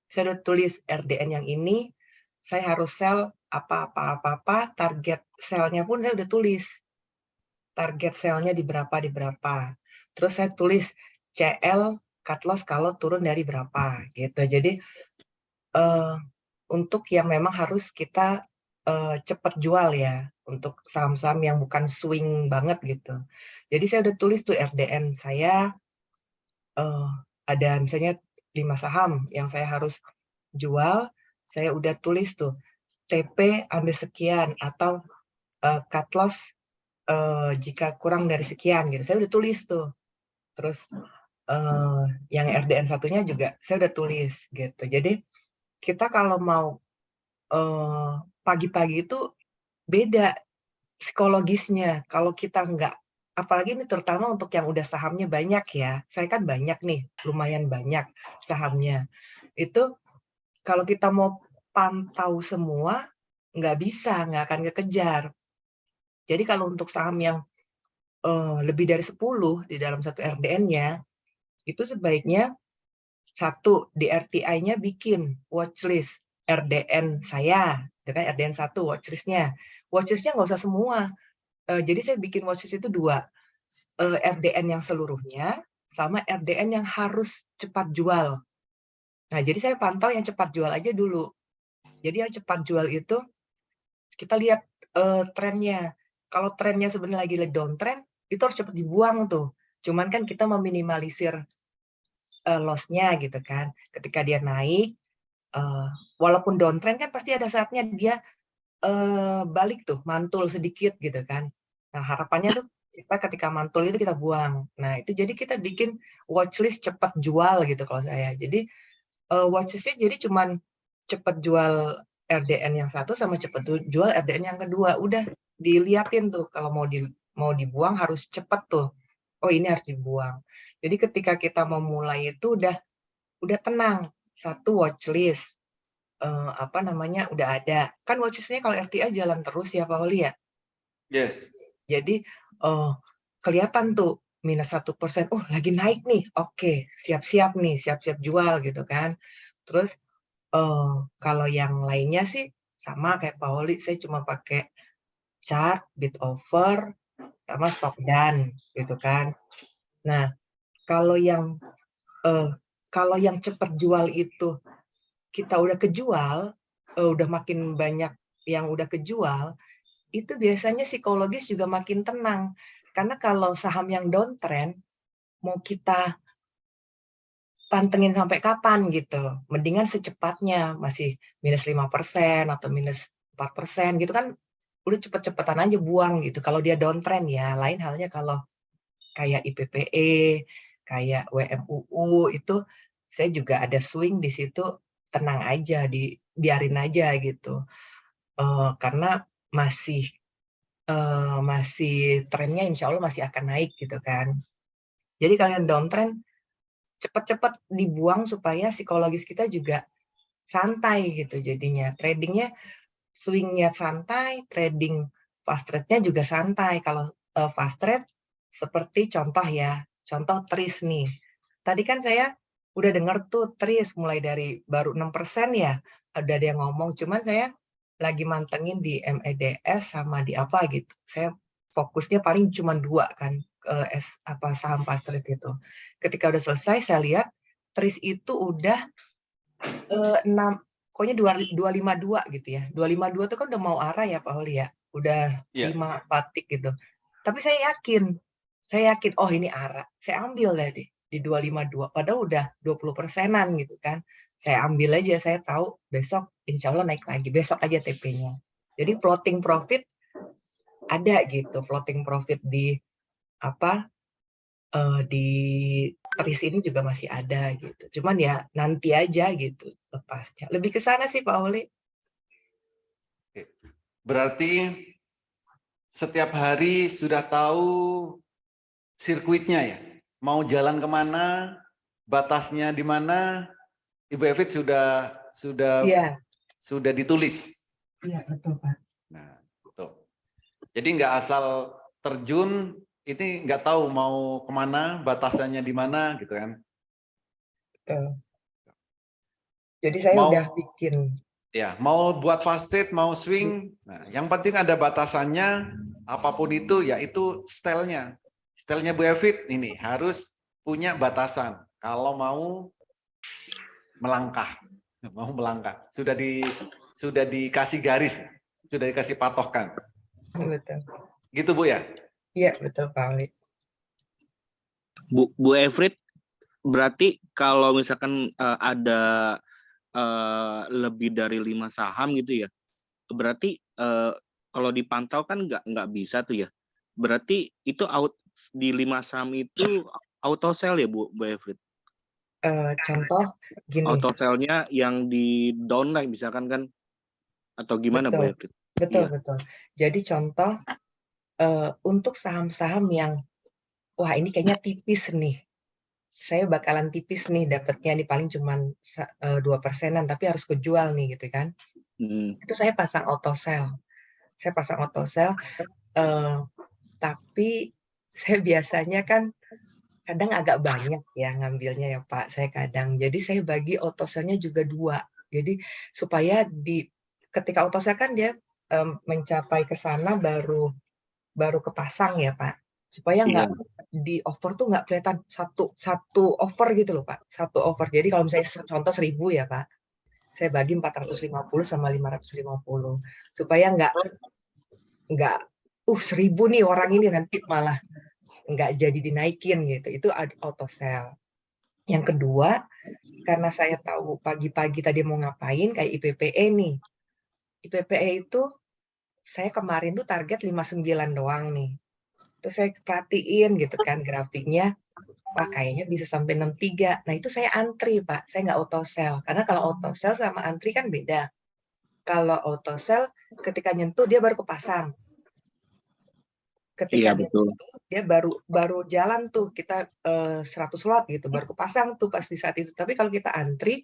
Saya udah tulis RDN yang ini, saya harus sell apa-apa, target sell-nya pun saya udah tulis. Target sell-nya di berapa. Terus saya tulis CL cut loss kalau turun dari berapa gitu. Jadi untuk yang memang harus kita cepat jual ya, untuk saham-saham yang bukan swing banget gitu. Jadi saya udah tulis tuh RDN saya, ada misalnya 5 saham yang saya harus jual, saya udah tulis tuh TP ambil sekian atau cut loss jika kurang dari sekian gitu. Saya udah tulis tuh. Terus yang RDN satunya juga saya udah tulis gitu. Jadi kita kalau mau pagi-pagi itu beda psikologisnya. Kalau kita nggak, apalagi ini terutama untuk yang udah sahamnya banyak ya. Saya kan banyak nih, lumayan banyak sahamnya. Itu kalau kita mau pantau semua, nggak bisa, nggak akan kekejar. Jadi kalau untuk saham yang lebih dari 10 di dalam satu RDN-nya, itu sebaiknya satu di RTI-nya bikin watchlist RDN saya, dengan RDN 1 watchlist-nya. Watchlist-nya nggak usah semua. Jadi saya bikin watchlist itu 2, RDN yang seluruhnya sama RDN yang harus cepat jual. Nah, jadi saya pantau yang cepat jual aja dulu. Jadi yang cepat jual itu kita lihat trennya. Kalau trennya sebenarnya lagi downtrend, itu harus cepat dibuang tuh. Cuman kan kita meminimalisir loss-nya gitu kan. Ketika dia naik, walaupun downtrend kan pasti ada saatnya dia balik tuh, mantul sedikit gitu kan. Nah, harapannya tuh kita ketika mantul itu kita buang. Nah, itu jadi kita bikin watchlist cepat jual gitu kalau saya. Jadi watchlist-nya jadi cuman cepat jual RDN yang satu sama cepat jual RDN yang kedua. Udah diliatin tuh kalau mau dibuang harus cepat tuh. Oh, ini harus dibuang. Jadi ketika kita mau mulai itu udah tenang. Satu watchlist udah ada. Kan watchlist-nya kalau RTA jalan terus ya Pak Oli ya. Yes. Jadi kelihatan tuh minus 1%, oh lagi naik nih, oke, siap-siap nih, siap-siap jual gitu kan. Terus kalau yang lainnya sih sama kayak Pak Oli, saya cuma pakai chart, bid offer, sama stop done gitu kan. Nah, kalau yang cepat jual itu kita udah kejual, udah makin banyak yang udah kejual, itu biasanya psikologis juga makin tenang. Karena kalau saham yang downtrend, mau kita pantengin sampai kapan gitu. Mendingan secepatnya, masih minus 5% atau minus 4% gitu kan, udah cepet-cepetan aja buang gitu. Kalau dia downtrend ya, lain halnya kalau kayak IPPE, kayak WMUU, itu saya juga ada swing di situ, tenang aja, biarin aja gitu. Karena masih trennya insya Allah masih akan naik gitu kan. Jadi kalian downtrend, cepat-cepat dibuang supaya psikologis kita juga santai gitu jadinya. Tradingnya, swingnya santai, trading fast trade-nya juga santai. Kalau fast trade, seperti contoh ya, contoh TRIS nih. Tadi kan saya udah dengar tuh TRIS mulai dari baru 6% ya, ada yang ngomong, cuman saya lagi mantengin di MEDS sama di apa gitu. Saya fokusnya paling cuma 2 kan, saham fast trade itu. Ketika udah selesai, saya lihat TRIS itu udah 6, pokoknya 252 gitu ya. 252 itu kan udah mau arah ya Pak Holi ya. Udah 5 patik gitu. Tapi saya yakin, oh ini arah. Saya ambil tadi di 252. Padahal udah 20%-an gitu kan. Saya ambil aja, saya tahu besok insya Allah naik lagi. Besok aja TP-nya. Jadi floating profit ada gitu. Floating profit di di TRIS ini juga masih ada gitu. Cuman ya nanti aja gitu lepasnya. Lebih ke sana sih Pak Oli. Berarti setiap hari sudah tahu sirkuitnya ya, mau jalan kemana, batasnya di mana, Ibu Evit Iya, sudah ditulis. iya betul Pak. Nah, tuh. Jadi nggak asal terjun, ini nggak tahu mau kemana, batasannya di mana, gitu kan? Betul. Jadi saya Mau udah bikin. ya, mau buat fast street, mau swing, nah, yang penting ada batasannya. Apapun itu, yaitu stylenya. Stylenya Bu Evit ini harus punya batasan. Kalau mau melangkah, sudah dikasih garis, sudah dikasih patokan. Betul. Gitu Bu ya? Iya betul Pak Ali. Bu Evrit, berarti kalau misalkan ada lebih dari 5 saham gitu ya, berarti kalau dipantau kan nggak bisa tuh ya. Berarti itu di 5 saham itu auto sell ya Bu Evrit? Contoh gini. Auto sell-nya yang di downline misalkan kan, atau gimana Bu Betul. Evrit? Betul Iya. betul. Jadi contoh untuk saham-saham yang wah ini kayaknya tipis nih. Saya bakalan tipis nih dapatnya nih paling cuman 2%-an tapi harus kejual nih gitu kan. Itu saya pasang auto sell. Saya pasang auto sell tapi saya biasanya kan kadang agak banyak ya ngambilnya ya Pak. Saya kadang. Jadi saya bagi auto sell-nya juga 2. Jadi supaya ketika auto sell kan dia mencapai ke sana baru kepasang ya Pak. Supaya nggak di over tuh nggak kelihatan satu over gitu loh Pak. Satu over. Jadi kalau misalnya contoh 1.000 ya Pak, saya bagi 450 sama 550 supaya nggak 1.000 nih orang ini nanti malah nggak jadi dinaikin gitu. Itu auto sell. Yang kedua, karena saya tahu pagi-pagi tadi mau ngapain kayak IPPE nih. IPPE itu saya kemarin tuh target 59 doang nih. Terus saya perhatiin gitu kan grafiknya, wah kayaknya bisa sampai 63. Nah itu saya antri Pak, saya nggak auto sell. Karena kalau auto sell sama antri kan beda. Kalau auto sell ketika nyentuh dia baru kepasang. Ketika dia baru jalan tuh kita 100 lot gitu, baru kepasang tuh pas di saat itu. Tapi kalau kita antri,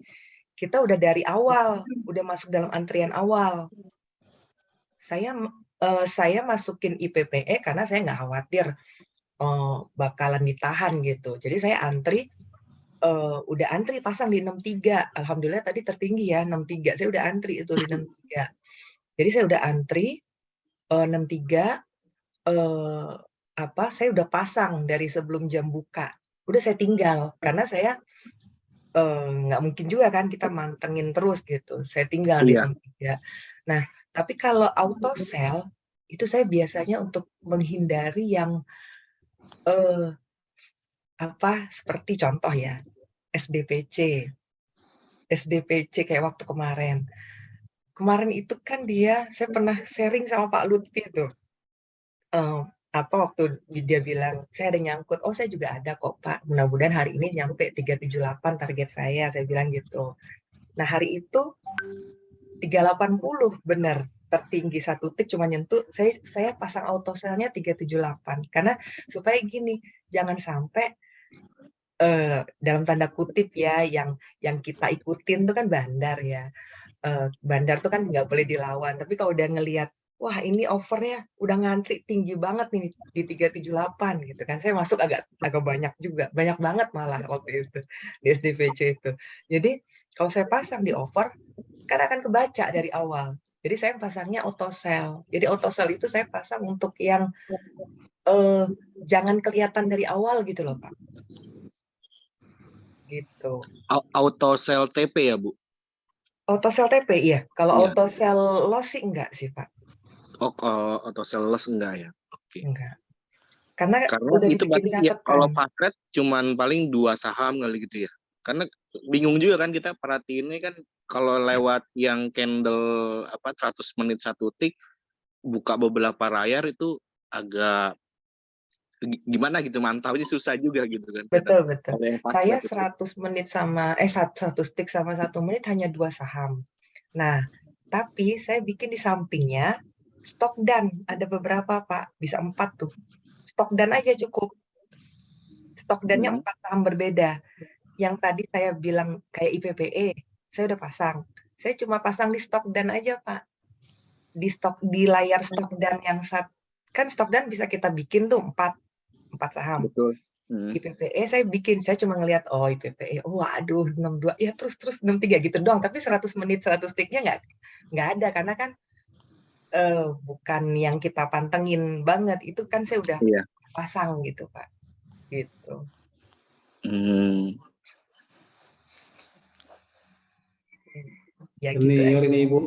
kita udah dari awal, udah masuk dalam antrian awal. Saya masukin IPPE karena saya nggak khawatir bakalan ditahan gitu. Jadi saya antri, udah antri pasang di 63. Alhamdulillah tadi tertinggi ya 63. Saya udah antri itu di 63. Jadi saya udah antri 63. Saya udah pasang dari sebelum jam buka. Udah saya tinggal karena saya nggak mungkin juga kan kita mantengin terus gitu. Saya tinggal di 63. Nah, tapi kalau auto sell itu saya biasanya untuk menghindari yang seperti contoh ya SDPC kayak waktu kemarin itu kan saya pernah sharing sama Pak Lutfi tuh waktu dia bilang saya ada nyangkut, saya juga ada kok Pak, mudah-mudahan hari ini nyampe 378 target saya bilang gitu. Nah hari itu 380 benar tertinggi satu tik cuma nyentuh, saya pasang auto sell-nya 378 karena supaya gini, jangan sampai dalam tanda kutip ya yang kita ikutin tuh kan bandar ya. Bandar tuh kan nggak boleh dilawan, tapi kalau udah ngelihat wah ini overnya udah ngantri tinggi banget nih di 378 gitu kan, saya masuk agak banyak juga, banyak banget malah waktu itu di SDVC itu. Jadi kalau saya pasang di over kan akan kebaca dari awal, jadi saya pasangnya auto sell. Jadi auto sell itu saya pasang untuk yang jangan kelihatan dari awal gitu loh Pak, gitu. Auto sell TP ya Bu? Auto sell TP iya. Kalau auto sell loss sih enggak sih Pak. Auto sell loss enggak ya? Oke. Enggak. Karena udah itu dibikin berarti ya, catatan. kalau fast trade cuman paling 2 saham kali gitu ya. Karena bingung juga kan kita perhatiinnya kan kalau lewat yang candle 100 menit 1 tick buka beberapa layar itu agak gimana gitu, mantapnya susah juga gitu kan. Betul. Saya 100 menit sama 100 tick sama 1 menit hanya 2 saham. Nah, tapi saya bikin di sampingnya stok dan ada beberapa Pak, bisa 4 tuh. Stok dan aja cukup. Stok dannya 4 saham berbeda. Yang tadi saya bilang kayak IPPE, saya udah pasang. Saya cuma pasang di stok dan aja, Pak. Di layar stok dan yang kan stok dan bisa kita bikin tuh 4 saham. Betul. IPPE saya bikin, saya cuma ngelihat oh IPPE, oh aduh 62, ya terus 63 gitu doang. Tapi 100 menit 100 tiknya nggak ada karena kan bukan yang kita pantengin banget. Itu kan saya udah Iya. pasang gitu, Pak. Gitu. Ya gitu Ini aja. Ibu.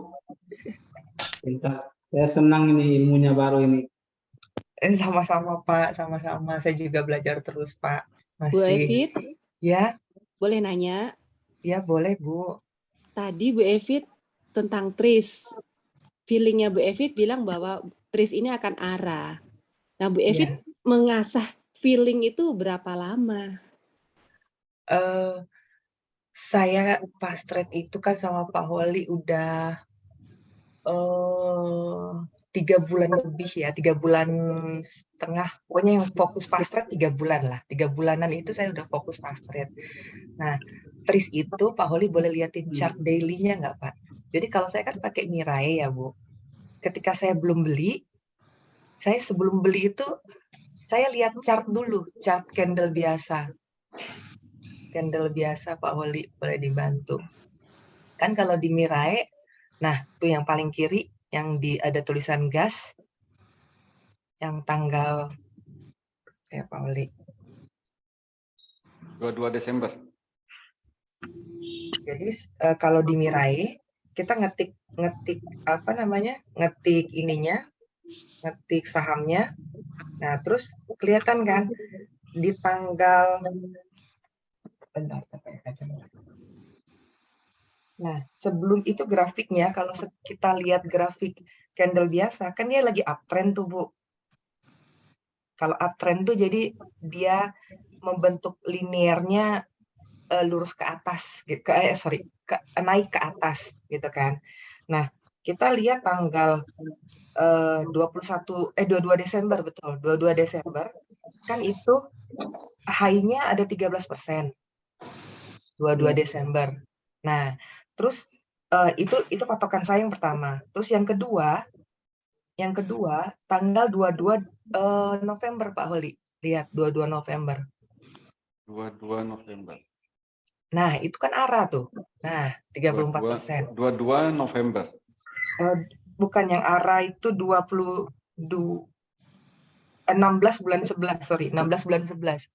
Pintar. Saya senang ini ilmunya baru ini. Sama-sama Pak, sama-sama. Saya juga belajar terus Pak. Bu Masih. Evit, Ya, boleh nanya? ya boleh Bu. Tadi Bu Evit tentang TRIS. Feelingnya Bu Evit bilang bahwa TRIS ini akan arah. Nah, Bu Evit mengasah feeling itu berapa lama? Saya pas trade itu kan sama Pak Wali udah 3 bulan lebih ya, 3 bulan setengah. Pokoknya yang fokus pas trade 3 bulan lah. 3 bulanan itu saya udah fokus pas trade. Nah, TRIS itu Pak Wali boleh liatin chart daily-nya nggak Pak? Jadi kalau saya kan pakai Mirai ya Bu. Ketika saya belum beli, saya sebelum beli itu saya lihat chart dulu, chart candle biasa. Candle biasa Pak Wali boleh dibantu. Kan kalau di Mirai, nah tuh yang paling kiri yang ada tulisan gas yang tanggal ya Pak Wali 22 Desember. Jadi kalau di Mirai kita ngetik apa namanya? Ngetik ininya, ngetik sahamnya. Nah, terus kelihatan kan di tanggal Nah, sebelum itu grafiknya, kalau kita lihat grafik candle biasa, kan dia lagi uptrend tuh, Bu. Kalau uptrend tuh jadi dia membentuk linearnya lurus ke atas, gitu. Naik ke atas, gitu kan. Nah, kita lihat tanggal 22 Desember, betul. 22 Desember, kan itu high-nya ada 13%. 22 Desember. Nah, terus itu patokan saya yang pertama. Terus yang kedua tanggal 22 November Pak Holi. Lihat 22 November. 22 November. Nah, itu kan arah tuh. Nah, 34%. 22 November. Bukan yang arah itu 16 bulan 11, sorry. 16 bulan 11.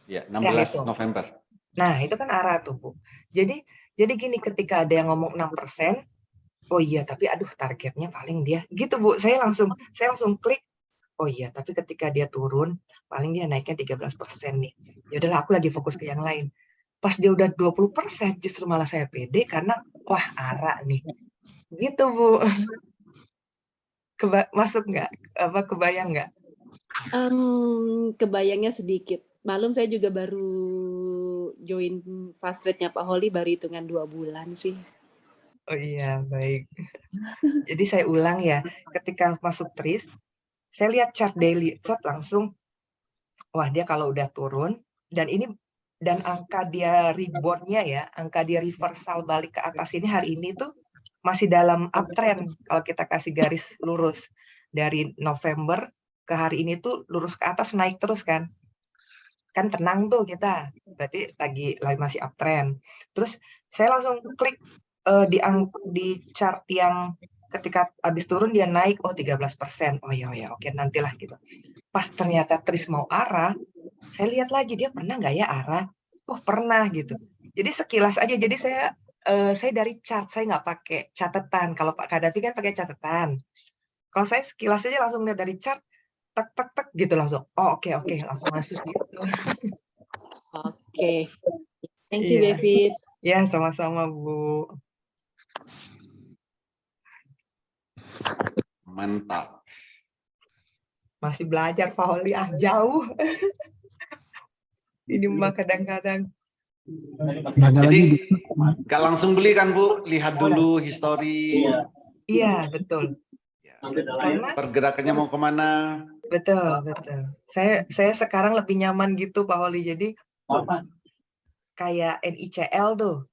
Ya, 16 November. Nah, itu kan arah tuh, Bu. Jadi gini, ketika ada yang ngomong 6%, oh iya, tapi aduh targetnya paling dia. Gitu, Bu. Saya langsung klik, oh iya, tapi ketika dia turun, paling dia naiknya 13% nih. Ya udahlah, aku lagi fokus ke yang lain. Pas dia udah 20%, justru malah saya pede karena wah, arah nih. Gitu, Bu. Masuk nggak? Kebayang nggak? Kebayangnya sedikit. Malum saya juga baru join fast trade-nya Pak Holi baru hitungan 2 bulan sih. Oh iya, baik. Jadi saya ulang ya, ketika masuk TRIS, saya lihat chart daily, chart langsung, wah dia kalau udah turun, dan angka dia rebound-nya ya, angka dia reversal balik ke atas ini hari ini tuh masih dalam uptrend kalau kita kasih garis lurus. Dari November ke hari ini tuh lurus ke atas naik terus kan. Kan tenang tuh kita, berarti lagi masih uptrend. Terus saya langsung klik di chart yang ketika habis turun dia naik 13%. Oh ya oke nantilah gitu. Pas ternyata TRIS mau arah, saya lihat lagi dia pernah nggak ya arah? Oh pernah gitu. Jadi sekilas aja. Jadi saya dari chart, saya nggak pakai catatan. Kalau Pak Kadafi kan pakai catatan. Kalau saya sekilas aja langsung lihat dari chart, tek gitu langsung. Oh oke langsung masuk gitu. Oke. Thank you, David. Ya, sama-sama, Bu. Mantap. Masih belajar Pak Holi, jauh. Ini mah kadang-kadang. Jadi nggak langsung beli kan Bu? Lihat dulu histori. Iya, betul. Karena pergerakannya mau kemana? Betul, betul. Saya sekarang lebih nyaman gitu Pak Holi. Jadi kayak NICL tuh.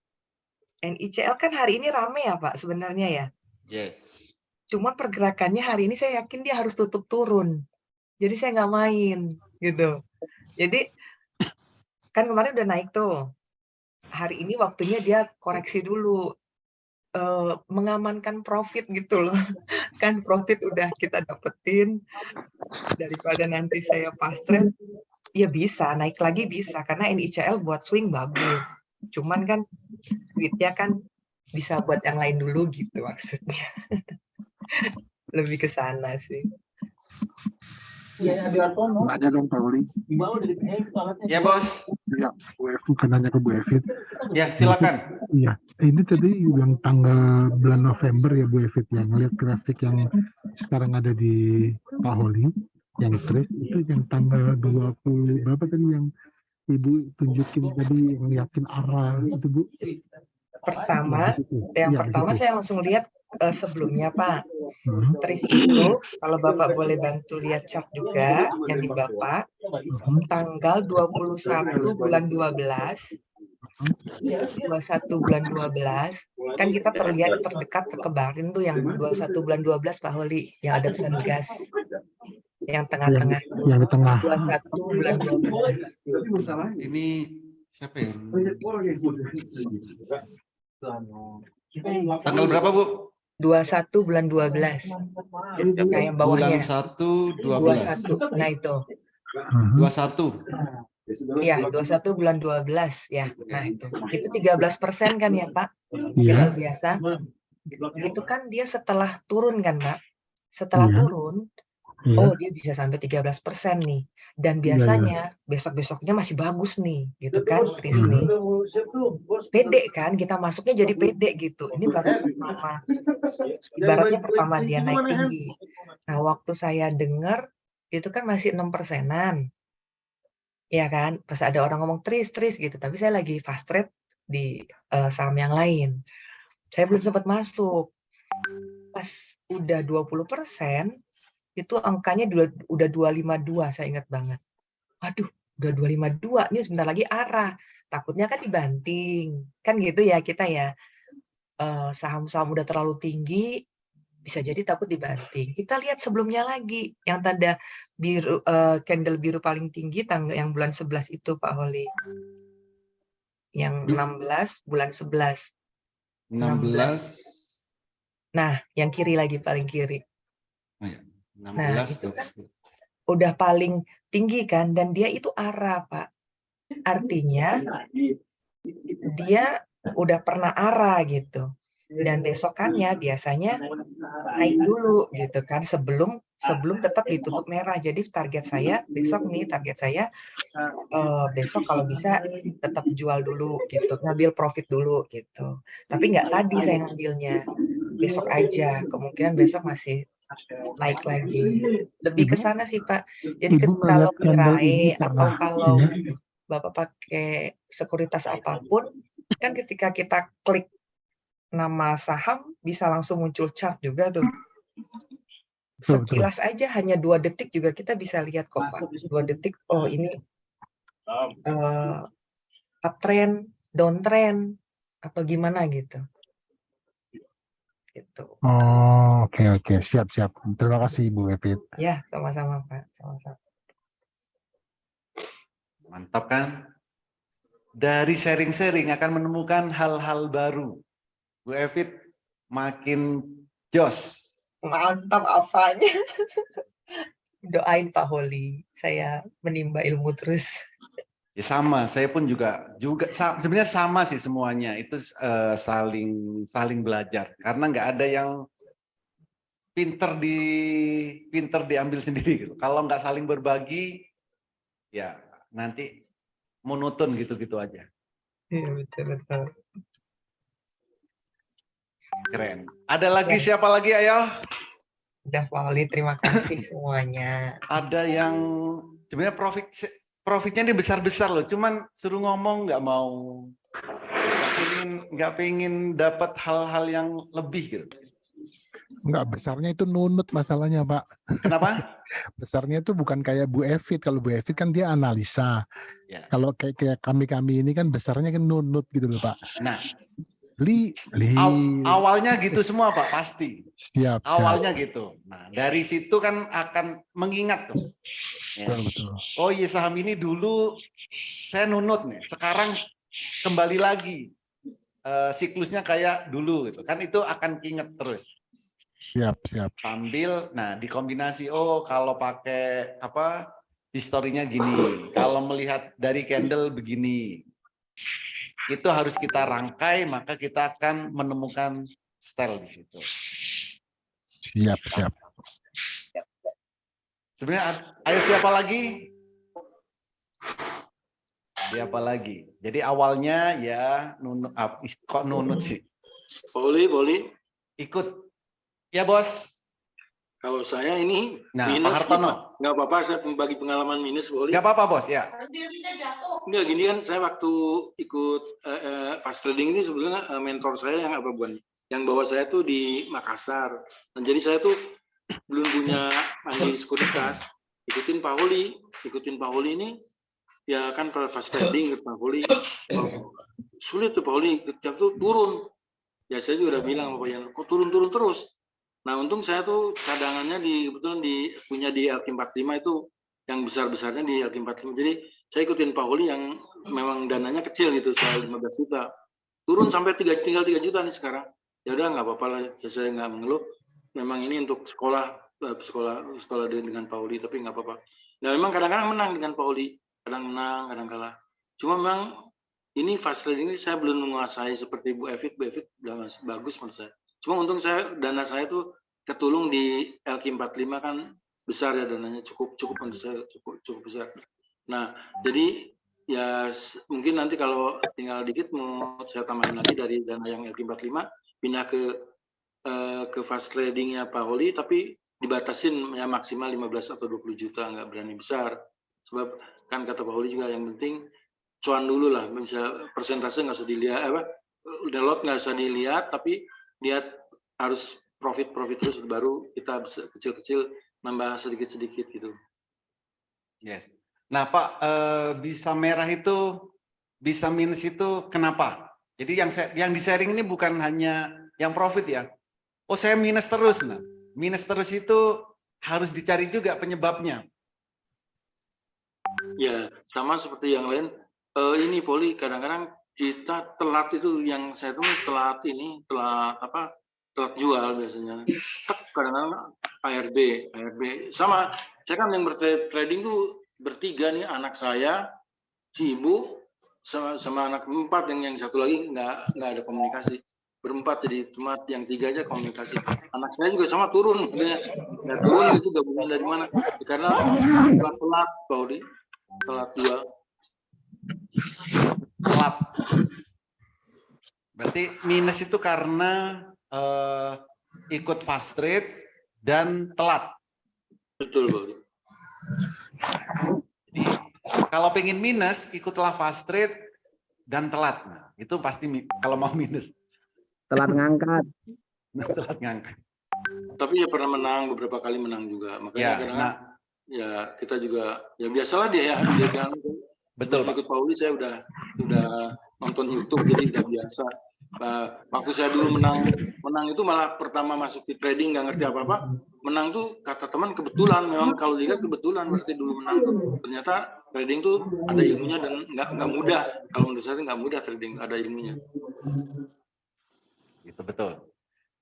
NICL kan hari ini rame ya Pak sebenarnya ya. Yes. Cuman pergerakannya hari ini saya yakin dia harus tutup turun. Jadi saya nggak main gitu. Jadi kan kemarin udah naik tuh. Hari ini waktunya dia koreksi dulu. Mengamankan profit gitu loh. Kan profit udah kita dapetin daripada nanti saya pas trade. Ya bisa, naik lagi bisa karena NICL buat swing bagus. Cuman kan duitnya kan bisa buat yang lain dulu gitu maksudnya. Lebih ke sana sih. Nanya dong Pak Oli. Ya bos. Ya, bukan nanya ke Bu Evit. Ya silakan. Iya, ini tadi yang tanggal bulan November ya Bu Evit, yang lihat grafik yang sekarang ada di Pak Holi, yang trace itu yang tanggal 20 berapa tadi yang Ibu tunjukin tadi, yang yakin arah itu Bu? Pertama, Ya, yang pertama gitu. saya langsung lihat sebelumnya Pak. Tris itu, kalau Bapak boleh bantu lihat chart juga yang di Bapak, tanggal 21 bulan 12, 21 bulan 12, kan kita terdekat ke kemarin tuh yang 21 bulan 12 Pak Holi, yang ada pesan gas, yang tengah-tengah. Yang di tengah. 21 bulan 12. Ini siapa ya? Tanggal berapa Bu? 21 bulan 12. Nah, yang bawahnya. Bulan 1, 12. 21. Nah, itu. 21. Iya, 21 bulan 12 ya. Nah, itu 13% kan ya, Pak? Iya. Biasa. Itu kan dia setelah turun kan, Pak? Setelah turun, oh dia bisa sampai 13% nih. Dan biasanya besok-besoknya masih bagus nih, gitu kan, Chris nih. Pede kan, kita masuknya jadi pede gitu. Ini baru pertama. Ibaratnya pertama dia naik tinggi. Nah, waktu saya dengar, itu kan masih 6%-an. Ya kan, pas ada orang ngomong tris gitu, tapi saya lagi fast trade di saham yang lain. Saya belum sempat masuk. Pas udah 20%, itu angkanya udah 252, saya ingat banget. Waduh, udah 252, ini sebentar lagi arah. Takutnya kan dibanting. Kan gitu ya kita ya. Saham-saham udah terlalu tinggi, bisa jadi takut dibanting. Kita lihat sebelumnya lagi, yang tanda biru, candle biru paling tinggi tanggal yang bulan 11 itu Pak Holi. Yang 16 bulan 11. 16. Nah, yang kiri lagi paling kiri. Oh ya, 16, nah, itu kan udah paling tinggi kan, dan dia itu arah Pak. Artinya dia udah pernah arah gitu. Dan besokannya biasanya naik dulu gitu kan, sebelum tetap ditutup merah. Jadi target saya besok nih, besok kalau bisa tetap jual dulu gitu, ngambil profit dulu gitu. Tapi nggak tadi saya ngambilnya, besok aja, kemungkinan besok masih naik lagi. Lebih ke sana sih Pak. Jadi kalau Mirai atau kalau Bapak pakai sekuritas apapun, kan ketika kita klik nama saham bisa langsung muncul chart juga tuh. Sekilas aja hanya 2 detik juga kita bisa lihat kok Pak. 2 detik, oh ini uptrend, downtrend, atau gimana gitu. Gitu. Oh, oke. Siap. Terima kasih Bu Evit. Ya, sama-sama Pak. Sama-sama. Mantap kan? Dari sharing-sharing akan menemukan hal-hal baru. Bu Evit makin jos. Mantap apanya. Doain Pak Holi, saya menimba ilmu terus. Ya sama, saya pun juga sebenarnya sama sih semuanya. Itu saling belajar. Karena nggak ada yang pinter diambil sendiri gitu. Kalau nggak saling berbagi, ya nanti monoton gitu-gitu aja. Iya, betul. Keren. Ada lagi siapa lagi, ayo? Udah Pak Holi, terima kasih semuanya. Ada yang sebenarnya profitnya ini besar-besar loh, cuman suruh ngomong nggak mau, nggak pengen dapat hal-hal yang lebih gitu. Enggak, besarnya itu nunut masalahnya, Pak. Kenapa? Besarnya itu bukan kayak Bu Evit. Kalau Bu Evit kan dia analisa. Ya. Kalau kayak kami ini kan besarnya kan nunut gitu loh, Pak. Nah, Awalnya awalnya gitu semua Pak, pasti. siap. Awalnya gitu. Nah, dari situ kan akan mengingat tuh. Ya. Betul. Oh iya, saham ini dulu saya nunut nih, sekarang kembali lagi siklusnya kayak dulu gitu. Kan itu akan inget terus. Siap. Sambil, nah dikombinasi, oh kalau pakai apa, historinya gini, kalau melihat dari candle begini, itu harus kita rangkai, maka kita akan menemukan style di situ. Siap. Sebenarnya ada siapa lagi? Siapa lagi? Jadi awalnya ya nunut, kok nunut sih? Boleh. Ikut. Ya bos. Kalau saya ini Nah, minus, Pak Hartono. nggak apa-apa, saya bagi pengalaman minus boleh. Nggak apa-apa bos ya. Enggak, gini kan saya waktu ikut pas trading ini sebetulnya mentor saya yang apa bukan, yang bawa saya tuh di Makassar. Dan jadi saya tuh belum punya mandiri sekuritas. Ikutin Pak Holi ini ya kan pas trading ikut Pak Holi. Sulit tuh Pak Holi, setiap tuh turun. Ya saya juga udah bilang sama Pak Yan, kok turun terus. Nah untung saya tuh cadangannya kebetulan punya di LQ45 itu yang besar-besarnya di LQ45. Jadi saya ikutin Pak Holi yang memang dananya kecil gitu, saya 15 juta. Turun sampai tinggal 3 juta nih sekarang. Ya udah nggak apa-apa lah, saya nggak mengeluh. Memang ini untuk sekolah dengan Pak Holi, tapi nggak apa-apa. Nah memang kadang-kadang menang dengan Pak Holi, kadang menang, kadang kalah. Cuma memang ini fast trading ini saya belum menguasai seperti Bu Evit udah bagus menurut saya. Cuma untung dana saya tuh ketulung di LQ45 kan besar ya dananya, cukup untuk saya cukup besar. Nah, jadi ya mungkin nanti kalau tinggal dikit mau saya tambahin lagi dari dana yang LQ45 pindah ke fast tradingnya Pak Holi, tapi dibatasin ya maksimal 15 atau 20 juta, nggak berani besar. Sebab kan kata Pak Holi juga yang penting cuan dulu lah, bisa persentase nggak usah dilihat, udah lot nggak usah dilihat, tapi lihat harus profit terus, baru kita bisa kecil-kecil nambah sedikit-sedikit gitu. Yes. Nah Pak, bisa merah itu, bisa minus itu kenapa? Jadi yang di sharing ini bukan hanya yang profit ya. Oh saya minus terus, nah minus terus itu harus dicari juga penyebabnya. Ya sama seperti yang lain. Ini Poli kadang-kadang kita telat itu, yang saya tuh telat jual biasanya. Kadang-kadang ARB sama. Saya kan yang bertrading tuh bertiga nih, anak saya, si ibu, sama anak 4, yang satu lagi nggak ada komunikasi. Berempat, jadi cuma yang 3 aja komunikasi. Anak saya juga sama turun, ya turun itu gabungan dari mana? Karena telat Poli, telat jual. Telat. Berarti minus itu karena ikut fast trade dan telat. Betul, Bang. Jadi kalau pengen minus, ikutlah fast trade dan telat. Nah, itu pasti kalau mau minus. Telat ngangkat. Telat ngangkat. Tapi ya pernah menang, beberapa kali menang juga. Makanya Ya, kadang-kadang ya kita juga ya biasalah dia kan. Betul, Pak. Ikut Pauli saya udah nonton YouTube, jadi udah biasa. Waktu saya dulu menang itu malah pertama masuk di trading nggak ngerti apa-apa. Menang tuh kata teman kebetulan, memang kalau dilihat kebetulan, berarti dulu menang tuh. Ternyata trading tuh ada ilmunya dan nggak mudah. Kalau menurut saya nggak mudah trading, ada ilmunya. Itu betul.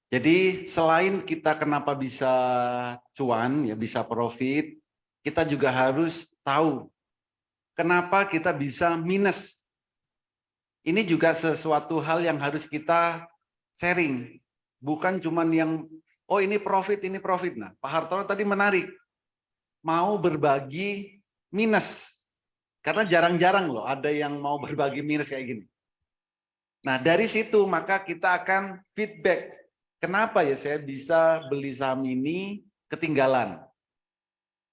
Jadi selain kita kenapa bisa cuan, ya bisa profit, kita juga harus tahu kenapa kita bisa minus. Ini juga sesuatu hal yang harus kita sharing. Bukan cuman yang, oh ini profit. Nah, Pak Hartono tadi menarik. Mau berbagi minus. Karena jarang-jarang loh ada yang mau berbagi minus kayak gini. Nah, dari situ maka kita akan feedback. Kenapa ya saya bisa beli saham ini ketinggalan?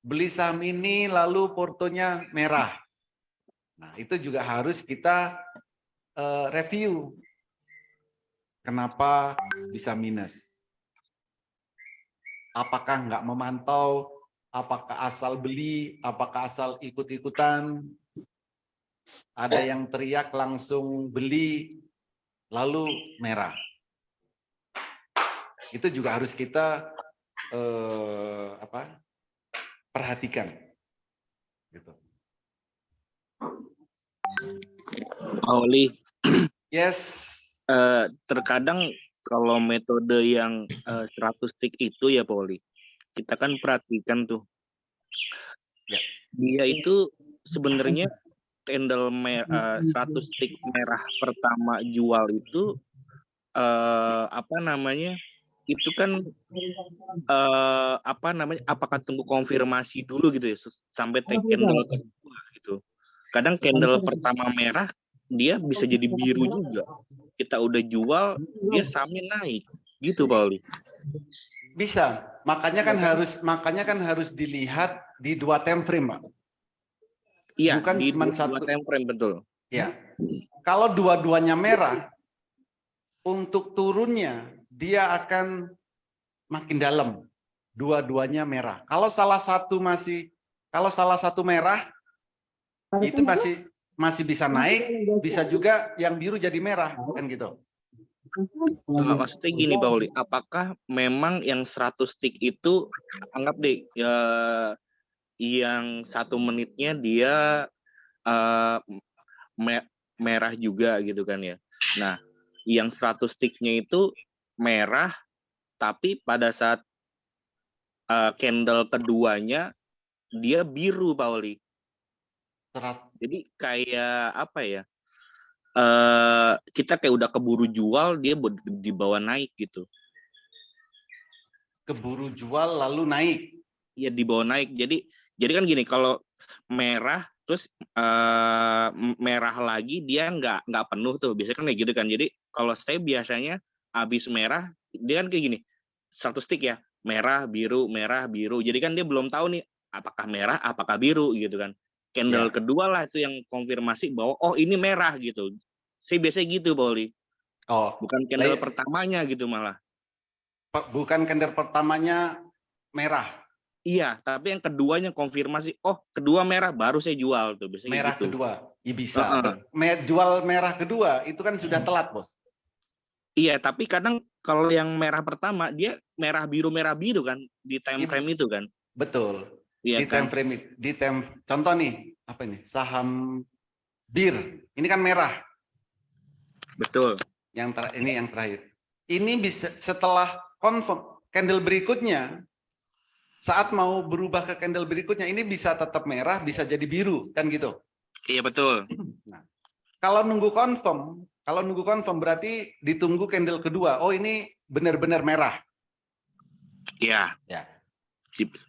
Beli saham ini lalu portonya merah. Nah, itu juga harus kita review. Kenapa bisa minus? apakah nggak memantau, apakah asal beli, apakah asal ikut-ikutan, ada yang teriak langsung beli, lalu merah. Itu juga harus kita perhatikan. Gitu. Oli, Yes. terkadang kalau metode yang 100 stick itu ya Poli, kita kan perhatikan tuh, Ya. dia itu sebenarnya candle 100 stick merah pertama jual itu itu kan apakah tunggu konfirmasi dulu gitu ya sampai candle kedua gitu. Kadang candle pertama merah dia bisa jadi biru juga. Kita udah jual, dia sahamnya naik. Gitu, Pauli. Bisa. Makanya kan harus dilihat di 2 time frame, Pak. Iya, bukan di cuma 2 time frame, betul. Ya. Kalau dua-duanya merah, untuk turunnya dia akan makin dalam. Dua-duanya merah. Kalau salah satu merah, itu masih bisa naik, bisa juga yang biru jadi merah, kan gitu. Maksudnya gini, Pauli, apakah memang yang 100 stick itu, anggap deh, yang 1 menitnya dia merah juga gitu kan ya. Nah, yang 100 sticknya itu merah, tapi pada saat candle keduanya dia biru, Pauli. Jadi kayak apa ya? Kita kayak udah keburu jual, dia dibawa naik gitu. Keburu jual lalu naik. Iya, dibawa naik. Jadi kan gini, kalau merah terus merah lagi dia nggak penuh tuh. Biasanya kan kayak gitu kan. Jadi kalau saya biasanya habis merah, dia kan kayak gini. 100 stick ya, merah, biru, merah, biru. Jadi kan dia belum tahu nih apakah merah, apakah biru gitu kan. Candle kedua lah itu yang konfirmasi bahwa oh ini merah gitu. Saya biasanya gitu, Pauli. Oh, bukan candle pertamanya gitu malah. Bukan candle pertamanya merah. Iya, tapi yang keduanya konfirmasi, oh kedua merah baru saya jual tuh. Biasanya merah gitu. Kedua, ya bisa. Jual merah kedua itu kan sudah telat, Bos. Iya, tapi kadang kalau yang merah pertama dia merah biru kan di time frame itu kan. Betul. Iya, di time frame contoh nih, apa ini? Saham BIR. Ini kan merah. Betul. Ini yang terakhir. Ini bisa setelah confirm candle berikutnya, saat mau berubah ke candle berikutnya, ini bisa tetap merah, bisa jadi biru, kan gitu. Iya, betul. Nah, kalau nunggu confirm berarti ditunggu candle kedua. Oh, ini benar-benar merah. Iya. Ya.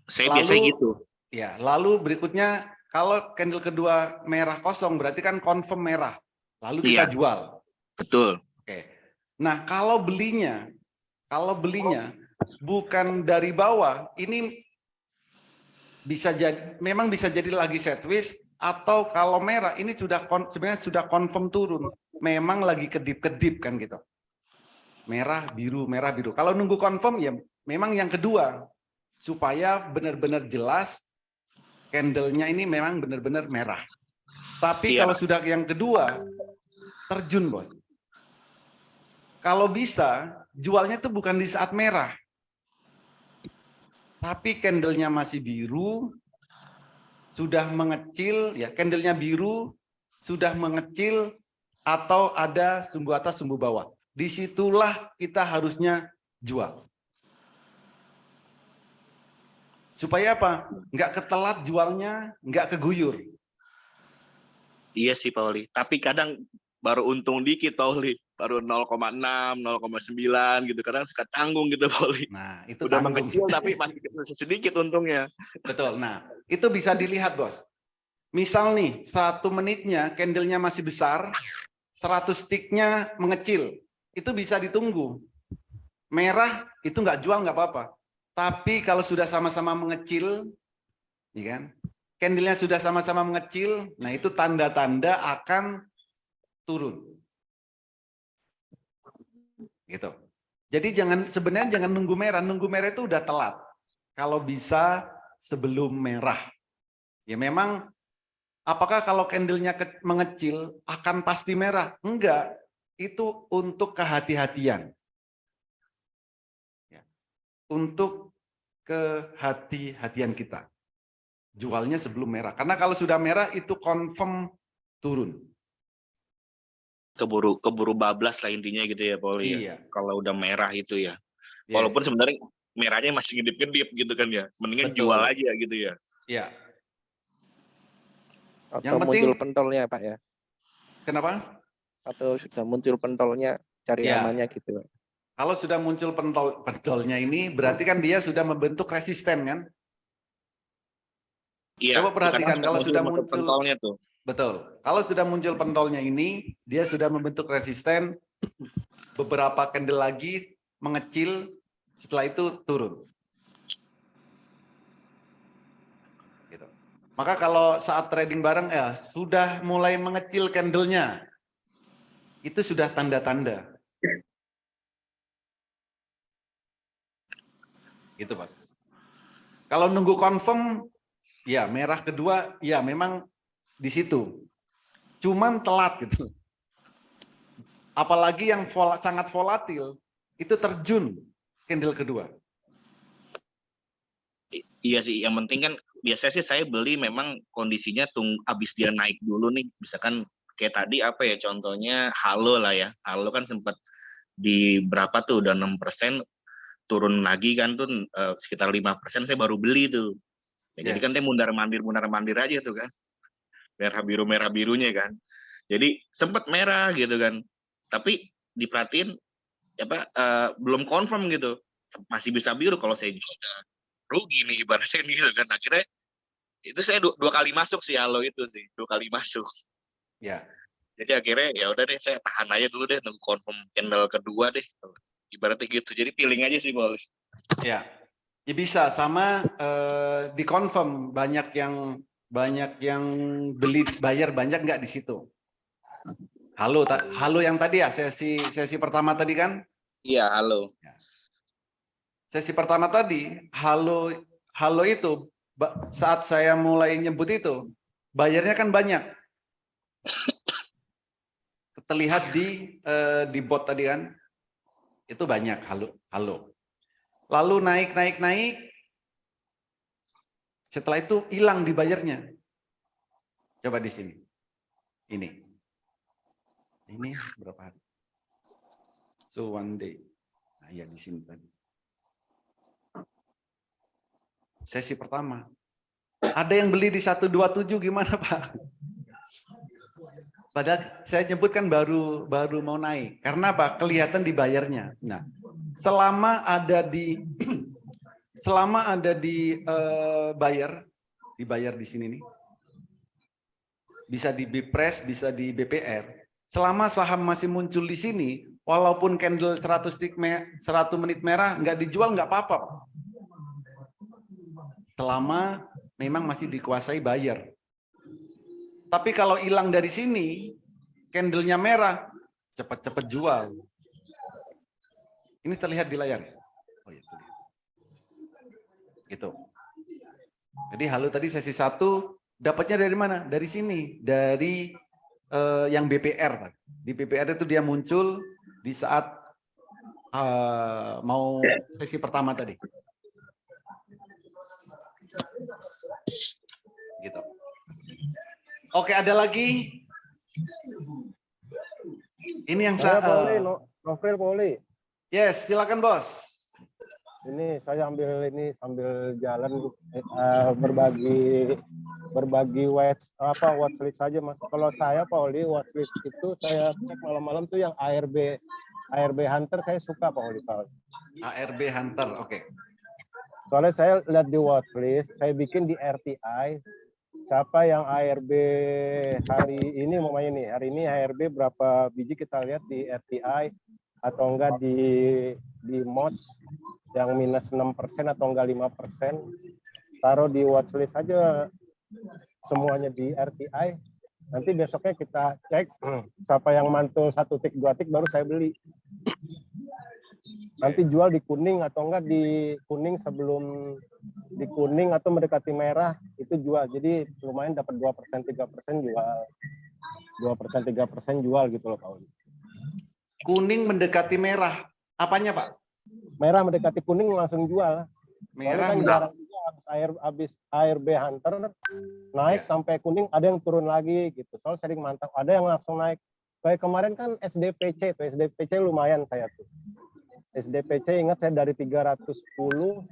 Saya biasanya gitu. Ya, lalu berikutnya kalau candle kedua merah kosong berarti kan confirm merah. Lalu kita jual. Betul. Oke. Nah, kalau belinya bukan dari bawah, ini memang bisa jadi lagi sideways, atau kalau merah ini sebenarnya sudah confirm turun. Memang lagi kedip-kedip kan gitu. Merah, biru, merah, biru. Kalau nunggu confirm ya memang yang kedua, supaya benar-benar jelas candle-nya ini memang benar-benar merah. Tapi kalau sudah yang kedua, terjun, Bos. Kalau bisa, jualnya itu bukan di saat merah. Tapi candle-nya masih biru, sudah mengecil, ya candle-nya biru, sudah mengecil, atau ada sumbu atas, sumbu bawah. Disitulah kita harusnya jual. Supaya apa? Nggak ketelat jualnya, nggak keguyur. Iya sih, Pauli. Tapi kadang baru untung dikit, Pauli. Baru 0,6, 0,9 gitu. Kadang suka tanggung gitu, Pauli. Nah, itu udah tanggung. mengecil tapi masih sedikit untungnya. Betul. Nah, itu bisa dilihat, Bos. Misal nih, 1 menitnya candle-nya masih besar, 100 stick-nya mengecil. Itu bisa ditunggu. Merah itu nggak jual nggak apa-apa. Tapi kalau sudah sama-sama mengecil, ya kan? Candle-nya sudah sama-sama mengecil, nah itu tanda-tanda akan turun. Gitu. Jadi sebenarnya jangan nunggu merah itu udah telat. kalau bisa sebelum merah. Ya memang, apakah kalau candlenya mengecil akan pasti merah? Enggak, itu untuk kehati-hatian. Ya. Untuk kehati-hatian kita. Jualnya sebelum merah. Karena kalau sudah merah itu confirm turun. Keburu bablas lah intinya gitu ya, Paul ya. Iya. Kalau udah merah itu ya. Yes. Walaupun sebenarnya merahnya masih ngedip-ngedip gitu kan ya. Mendingan Betul. jual aja gitu ya. Iya. Atau Yang penting muncul pentolnya Pak ya. Kenapa? Atau sudah muncul pentolnya, cari Ya. amannya gitu Pak. Kalau sudah muncul pentolnya ini berarti kan dia sudah membentuk resisten kan? Iya. Coba perhatikan kalau sudah muncul pentolnya tuh. betul. Kalau sudah muncul pentolnya ini, dia sudah membentuk resisten, beberapa candle lagi mengecil, setelah itu turun. Gitu. Maka kalau saat trading bareng ya sudah mulai mengecil candlenya, itu sudah tanda-tanda. Gitu, Mas. Kalau nunggu confirm, ya merah kedua, ya memang di situ. Cuman telat gitu. Apalagi yang sangat volatil, itu terjun candle kedua. Iya sih, yang penting kan biasanya sih saya beli memang kondisinya abis dia naik dulu nih. Misalkan kayak tadi apa ya contohnya Halo lah ya. Halo kan sempat di berapa tuh udah 6%, turun lagi kan tuh sekitar 5% saya baru beli tuh. Ya, jadi kan dia mundar mandir aja tuh kan. Merah birunya kan. Jadi sempat merah gitu kan. Tapi diperhatiin belum confirm gitu. Masih bisa biru kalau saya juga rugi nih ibaratnya gitu kan. Akhirnya itu saya dua kali masuk sih Halo itu sih, 2 kali masuk. Ya. Jadi akhirnya ya udah deh saya tahan aja dulu deh nunggu confirm candle kedua deh. Ibaratnya gitu. Jadi feeling aja sih Bol. Ya. Ya bisa sama dikonfirm banyak yang beli bayar banyak nggak di situ. Halo yang tadi ya sesi pertama tadi kan? Iya, Halo. Sesi pertama tadi halo itu saat saya mulai nyebut itu bayarnya kan banyak. Terlihat di bot tadi kan? Itu banyak halo. Lalu naik. Setelah itu hilang dibayarnya. Coba di sini. Ini berapa hari? So one day. Nah, ya di sini tadi. Sesi pertama. Ada yang beli di 127 gimana, Pak? Padahal saya nyebutkan baru mau naik. Karena apa? Kelihatan dibayarnya. Nah, selama ada di dibayar di sini nih. Bisa di Bipres, bisa di BPR. Selama saham masih muncul di sini, walaupun candle 100 menit merah nggak dijual nggak apa-apa. Selama memang masih dikuasai buyer. Tapi kalau hilang dari sini, candlenya merah, cepat-cepat jual. Ini terlihat di layar. Oh ya, terlihat. Gitu. Jadi halo tadi sesi 1 dapatnya dari mana? Dari sini, dari yang BPR. Di BPR itu dia muncul di saat mau sesi pertama tadi. Gitu. Oke, ada lagi? Ini yang saya Novel Poli. Yes, silakan Bos. Ini saya sambil jalan berbagi watchlist saja Mas. Kalau saya Pauli watchlist itu saya cek malam-malam tuh yang ARB Hunter saya suka Pauli. ARB Hunter, oke. Soalnya saya lihat di watchlist, saya bikin di RTI. Siapa yang ARB hari ini mau main nih? Hari ini ARB berapa biji kita lihat di RTI atau enggak di MOS yang minus 6% atau enggak 5%. Taruh di watchlist aja semuanya di RTI. Nanti besoknya kita cek siapa yang mantul 1 tick 2 tick baru saya beli. Nanti jual di kuning atau enggak di kuning sebelum di kuning atau mendekati merah itu jual. Jadi lumayan dapat 2% 3% jual. 2% 3% jual gitu loh Pak Oli. Kuning mendekati merah. Apanya, Pak? Merah mendekati kuning langsung jual. Merah Soalnya kan jarang juga habis ARB Hunter naik sampai kuning, ada yang turun lagi gitu. Soalnya sering mantap, ada yang langsung naik. Kayak kemarin kan SDPC tuh, SDPC lumayan saya tuh. SDPC ingat saya dari 310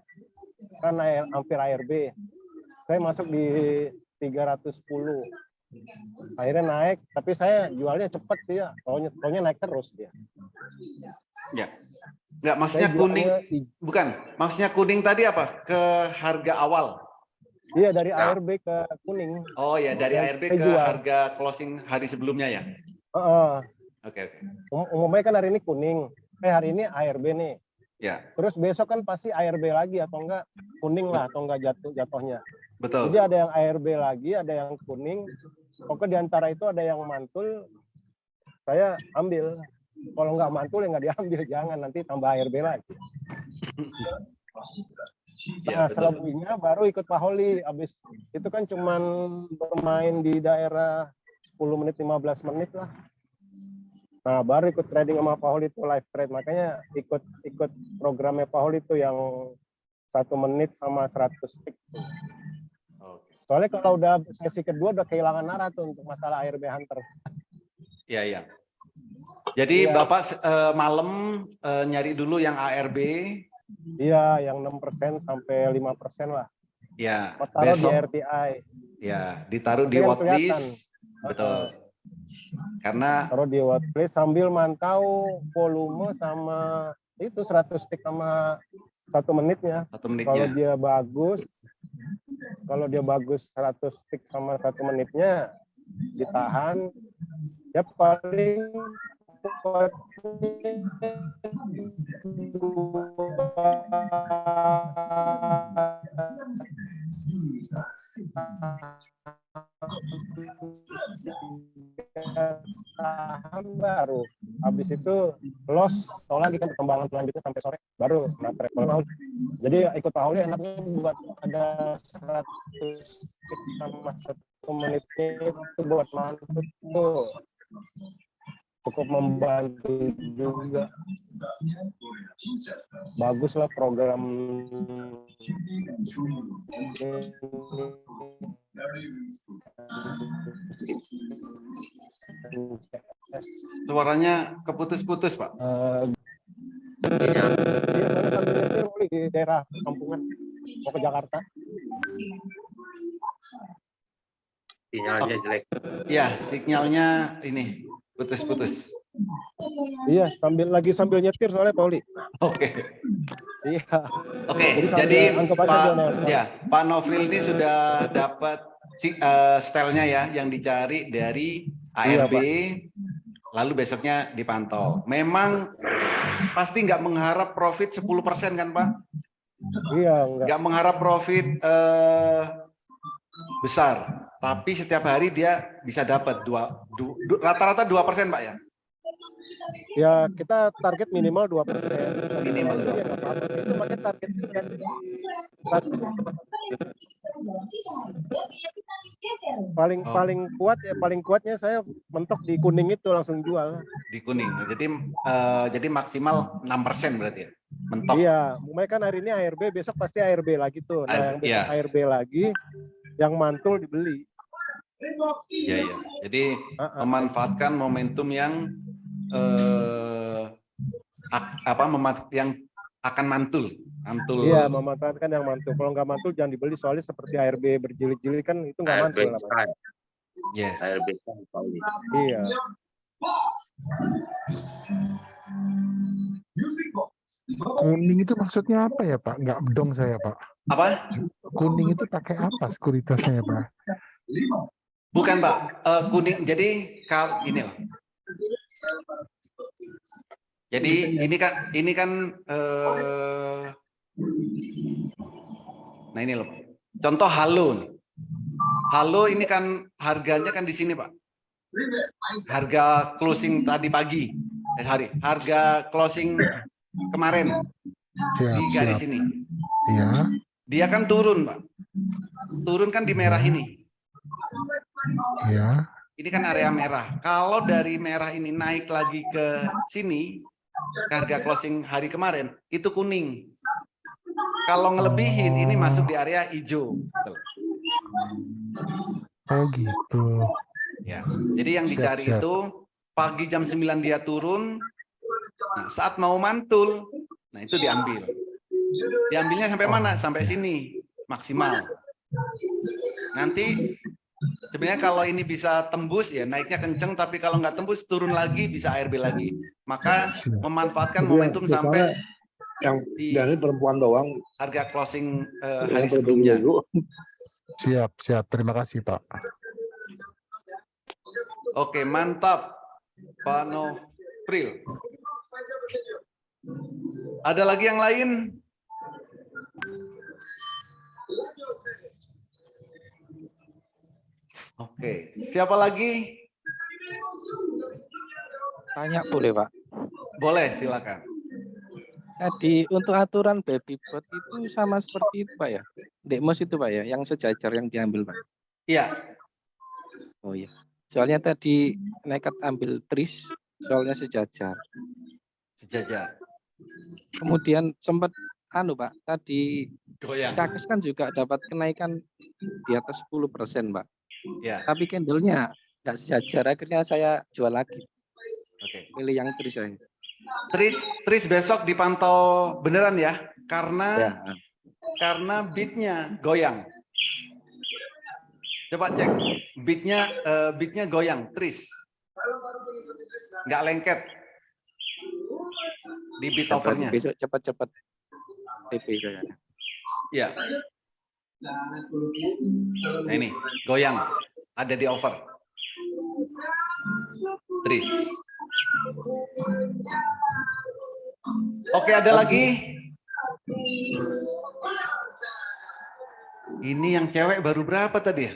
kan hampir ARB. Saya masuk di 310. Akhirnya naik, tapi saya jualnya cepat sih ya. Pokoknya naik terus dia. Ya. Enggak, maksudnya kuning bukan. Maksudnya kuning tadi apa? Ke harga awal. Iya, dari ARB ke kuning. Oh ya, dari ARB ke harga closing hari sebelumnya ya. Oke. Umumnya kan hari ini kuning. Hari ini ARB nih. Ya. Terus besok kan pasti ARB lagi atau enggak kuning lah atau enggak jatuhnya. Betul. Jadi ada yang ARB lagi, ada yang kuning. Pokoknya di antara itu ada yang mantul, saya ambil. Kalau nggak mantul ya nggak diambil, jangan nanti tambah ARB lagi. Nah, selebihnya baru ikut Pak Holi. Abis itu kan cuman bermain di daerah 10 menit 15 menit lah. Nah, baru ikut trading sama Pak Holi itu live trade. Makanya ikut programnya Pak Holi itu yang 1 menit sama 100 stick. Soalnya kalau udah sesi kedua udah kehilangan arah tuh untuk masalah ARB Hunter. Iya. Jadi Bapak malam nyari dulu yang ARB. Iya, yang 6% sampai 5% lah. Ya. Taruh Besok di RTI. Ya, ditaruh di watchlist. Betul. Karena taruh di watchlist sambil mantau volume sama itu 100 stick sama 1 menitnya. 1 menitnya. Kalau dia bagus 100 stick sama 1 menitnya ditahan, ya paling saham baru. Habis itu loss, soalnya kan perkembangan selanjutnya sampai sore baru travel. Jadi ikut Pak Holi enaknya buat ada 100 sama 1 menitnya itu buat mantap tuh. Cukup membantu juga. Baguslah program. Suaranya keputus-putus, Pak. Iya, saya sambil nyetir di daerah kampungan mau ke Jakarta. Sinyalnya jelek. Ya, sinyalnya ini putus-putus. Iya, sambil nyetir soalnya Pak Oli. Oke. Iya. Oke, jadi Pak Novril ini sudah dapat stylenya ya yang dicari dari ARB, lalu besoknya dipantau. Memang pasti nggak mengharap profit 10% kan Pak? Iya, nggak mengharap profit besar, tapi setiap hari dia bisa dapat rata-rata 2% Pak ya? Ya kita target minimal 2%. Minimal 2%. Itu pakai target paling kuatnya saya mentok di kuning itu langsung jual. Di kuning. Jadi maksimal 6% berarti ya. Mentok. Iya, mulai kan hari ini ARB, besok pasti ARB lagi tuh. Nah, yang besok ARB lagi yang mantul dibeli. Iya. Jadi memanfaatkan momentum yang yang akan mantul. Iya, memanfaatkan yang mantul. Kalau nggak mantul jangan dibeli, soalnya seperti ARB berjilid-jilid kan itu nggak mantul. Yes. ARB. Iya. Kuning itu maksudnya apa ya Pak? Nggak bedong saya Pak. Apa? Kuning itu pakai apa sekuritasnya ya Pak? Bukan Pak, kuning. Jadi kalau ini loh. Jadi ini kan nah ini loh. Contoh Halo nih. Halo ini kan harganya kan di sini Pak. Harga closing tadi pagi. Harga closing kemarin Siap, di garis siap. ini. Ya, Dia kan turun, Pak. Turun kan di merah ini. ya. Ini kan area merah. Kalau dari merah ini naik lagi ke sini, ke harga closing hari kemarin, itu kuning. Kalau ngelebihin, ini masuk di area hijau. Oh gitu. Ya, jadi yang dicari Siap. itu pagi jam 9 dia turun, nah, saat mau mantul, nah itu diambil. Diambilnya sampai mana? Sampai sini, maksimal. Nanti sebenarnya kalau ini bisa tembus ya naiknya kenceng, tapi kalau nggak tembus turun lagi bisa ARB lagi. Maka memanfaatkan momentum sampai yang di dari perempuan doang. harga closing hari sebelumnya. Siap, siap. Terima kasih, Pak. Oke, mantap, Pak Nofril. Ada lagi yang lain? Oke, siapa lagi? Tanya boleh, Pak? Boleh, silakan. Tadi untuk aturan baby bot itu sama seperti itu, Pak ya? Demos itu, Pak ya, yang sejajar yang diambil, Pak? Iya. Oh iya. Soalnya tadi nekat ambil tris, soalnya sejajar. Sejajar. Kemudian sempat Pak, tadi Goyang. Kakis kan juga dapat kenaikan di atas 10%, Pak. Ya. Tapi candlenya nggak sejajar, akhirnya saya jual lagi. Oke. Pilih yang tris saya. Tris besok dipantau beneran ya, karena beatnya goyang. Coba cek beatnya goyang, tris, nggak lengket di beat overnya. Besok cepat-cepat TP kayaknya. Iya. Nah ini goyang, ada di over. Tris. Oke, ada lagi. Ini yang cewek baru berapa tadi ya?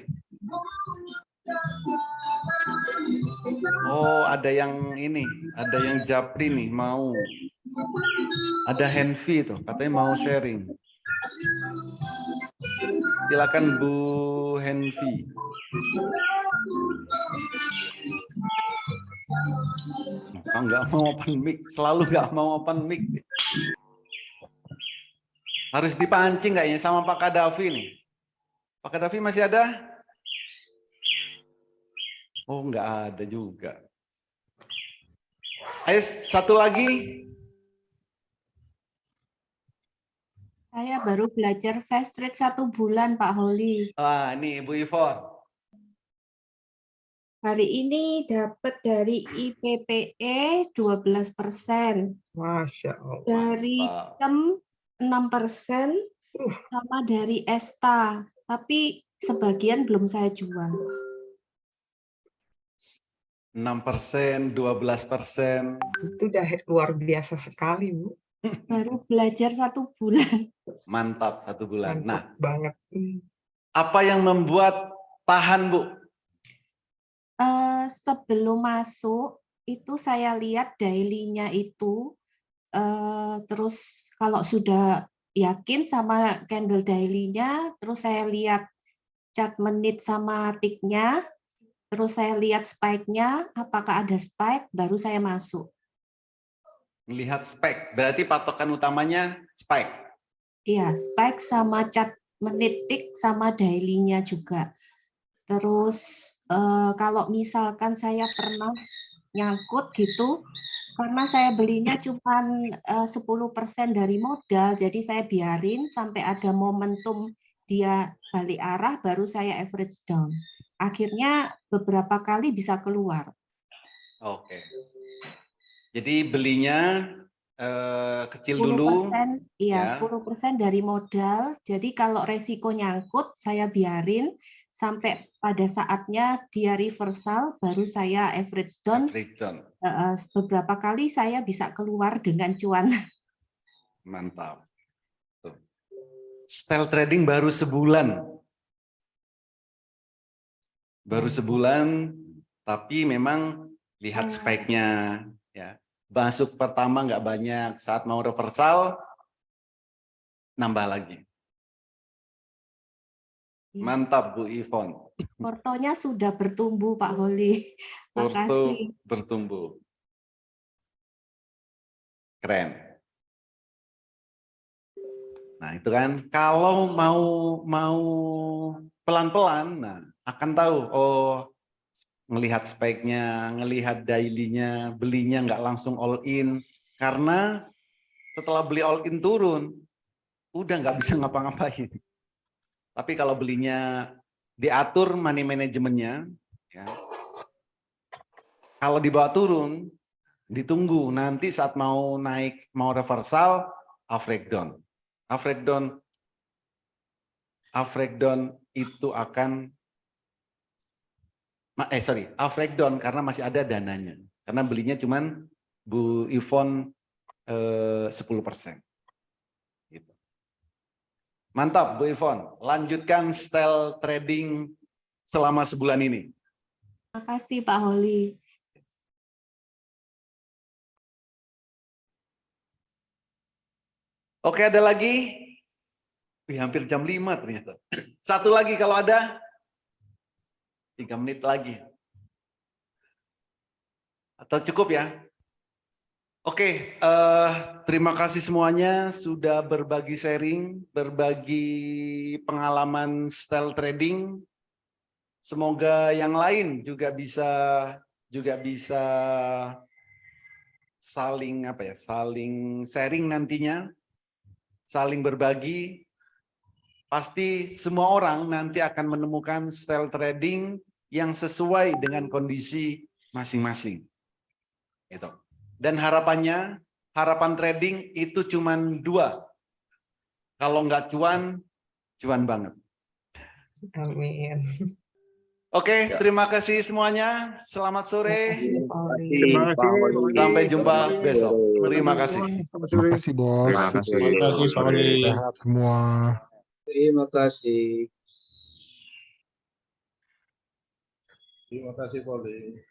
Oh, ada yang ini, ada yang japri nih mau. Ada Henvi tuh, katanya mau sharing. Silakan Bu Henvi. Nggak mau open mic, selalu nggak mau open mic. Harus dipancing kayaknya sama Pak Kadafi nih. Pak Kadafi masih ada? Oh, nggak ada juga. Ayo, satu lagi. Saya baru belajar fast trade 1 bulan, Pak Holi. Ah, ini Ibu Ivon. Hari ini dapat dari IPPE 12%. Masya Allah. Dari TEM 6%, sama dari ESTA. Tapi sebagian belum saya jual. 6%, 12%. Itu udah luar biasa sekali, Bu. Baru belajar 1 bulan. Mantap, 1 bulan. Mantap nah, banget. Apa yang membuat tahan, Bu? Sebelum masuk, itu saya lihat daily-nya itu, terus kalau sudah yakin sama candle daily-nya, terus saya lihat chart menit sama tick-nya, terus saya lihat spike-nya, apakah ada spike, baru saya masuk. Melihat spike, berarti patokan utamanya spike. Iya, spike sama chart menit tick sama daily-nya juga. Terus kalau misalkan saya pernah nyangkut gitu, karena saya belinya cuma 10% dari modal, jadi saya biarin sampai ada momentum dia balik arah, baru saya average down. Akhirnya beberapa kali bisa keluar. Oke. Jadi belinya kecil dulu. 10%, iya, ya. 10% dari modal. Jadi kalau resiko nyangkut, saya biarin sampai pada saatnya dia reversal, baru saya average down. Beberapa kali saya bisa keluar dengan cuan. Mantap. Tuh. Style trading baru sebulan. Baru sebulan, tapi memang lihat spike-nya. Ya. Masuk pertama nggak banyak, saat mau reversal nambah lagi. Ya. Mantap Bu Ivon. Portonya sudah bertumbuh Pak Holi. Porto Makasih. bertumbuh. Keren. Nah, itu kan kalau mau pelan-pelan, nah akan tahu, oh ngelihat speknya, ngelihat daily-nya, belinya nggak langsung all in, karena setelah beli all in turun, udah nggak bisa ngapa-ngapain. Tapi kalau belinya diatur money manajemennya, ya, kalau dibawa turun, ditunggu nanti saat mau naik, mau reversal, breakdown. Breakdown itu akan breakdown karena masih ada dananya. Karena belinya cuman Bu Ivon 10%. Gitu. Mantap Bu Ivon, lanjutkan style trading selama sebulan ini. Makasih Pak Holi. Oke, ada lagi? Hampir jam 5 ternyata. Satu lagi kalau ada. 3 menit lagi. Atau cukup ya? Oke, terima kasih semuanya sudah berbagi sharing, berbagi pengalaman style trading. Semoga yang lain juga bisa saling sharing nantinya, saling berbagi. Pasti semua orang nanti akan menemukan style trading yang sesuai dengan kondisi masing-masing. Gitu. Dan harapan trading itu cuma 2. Kalau nggak cuan banget. Amin. Oke, terima kasih semuanya. Selamat sore. Terima kasih. Sampai jumpa besok. Terima kasih. Terima kasih bos. Terima kasih. Terima kasih Pak Holi. Sehat semua. Terima kasih. Terima kasih, Pak Holi.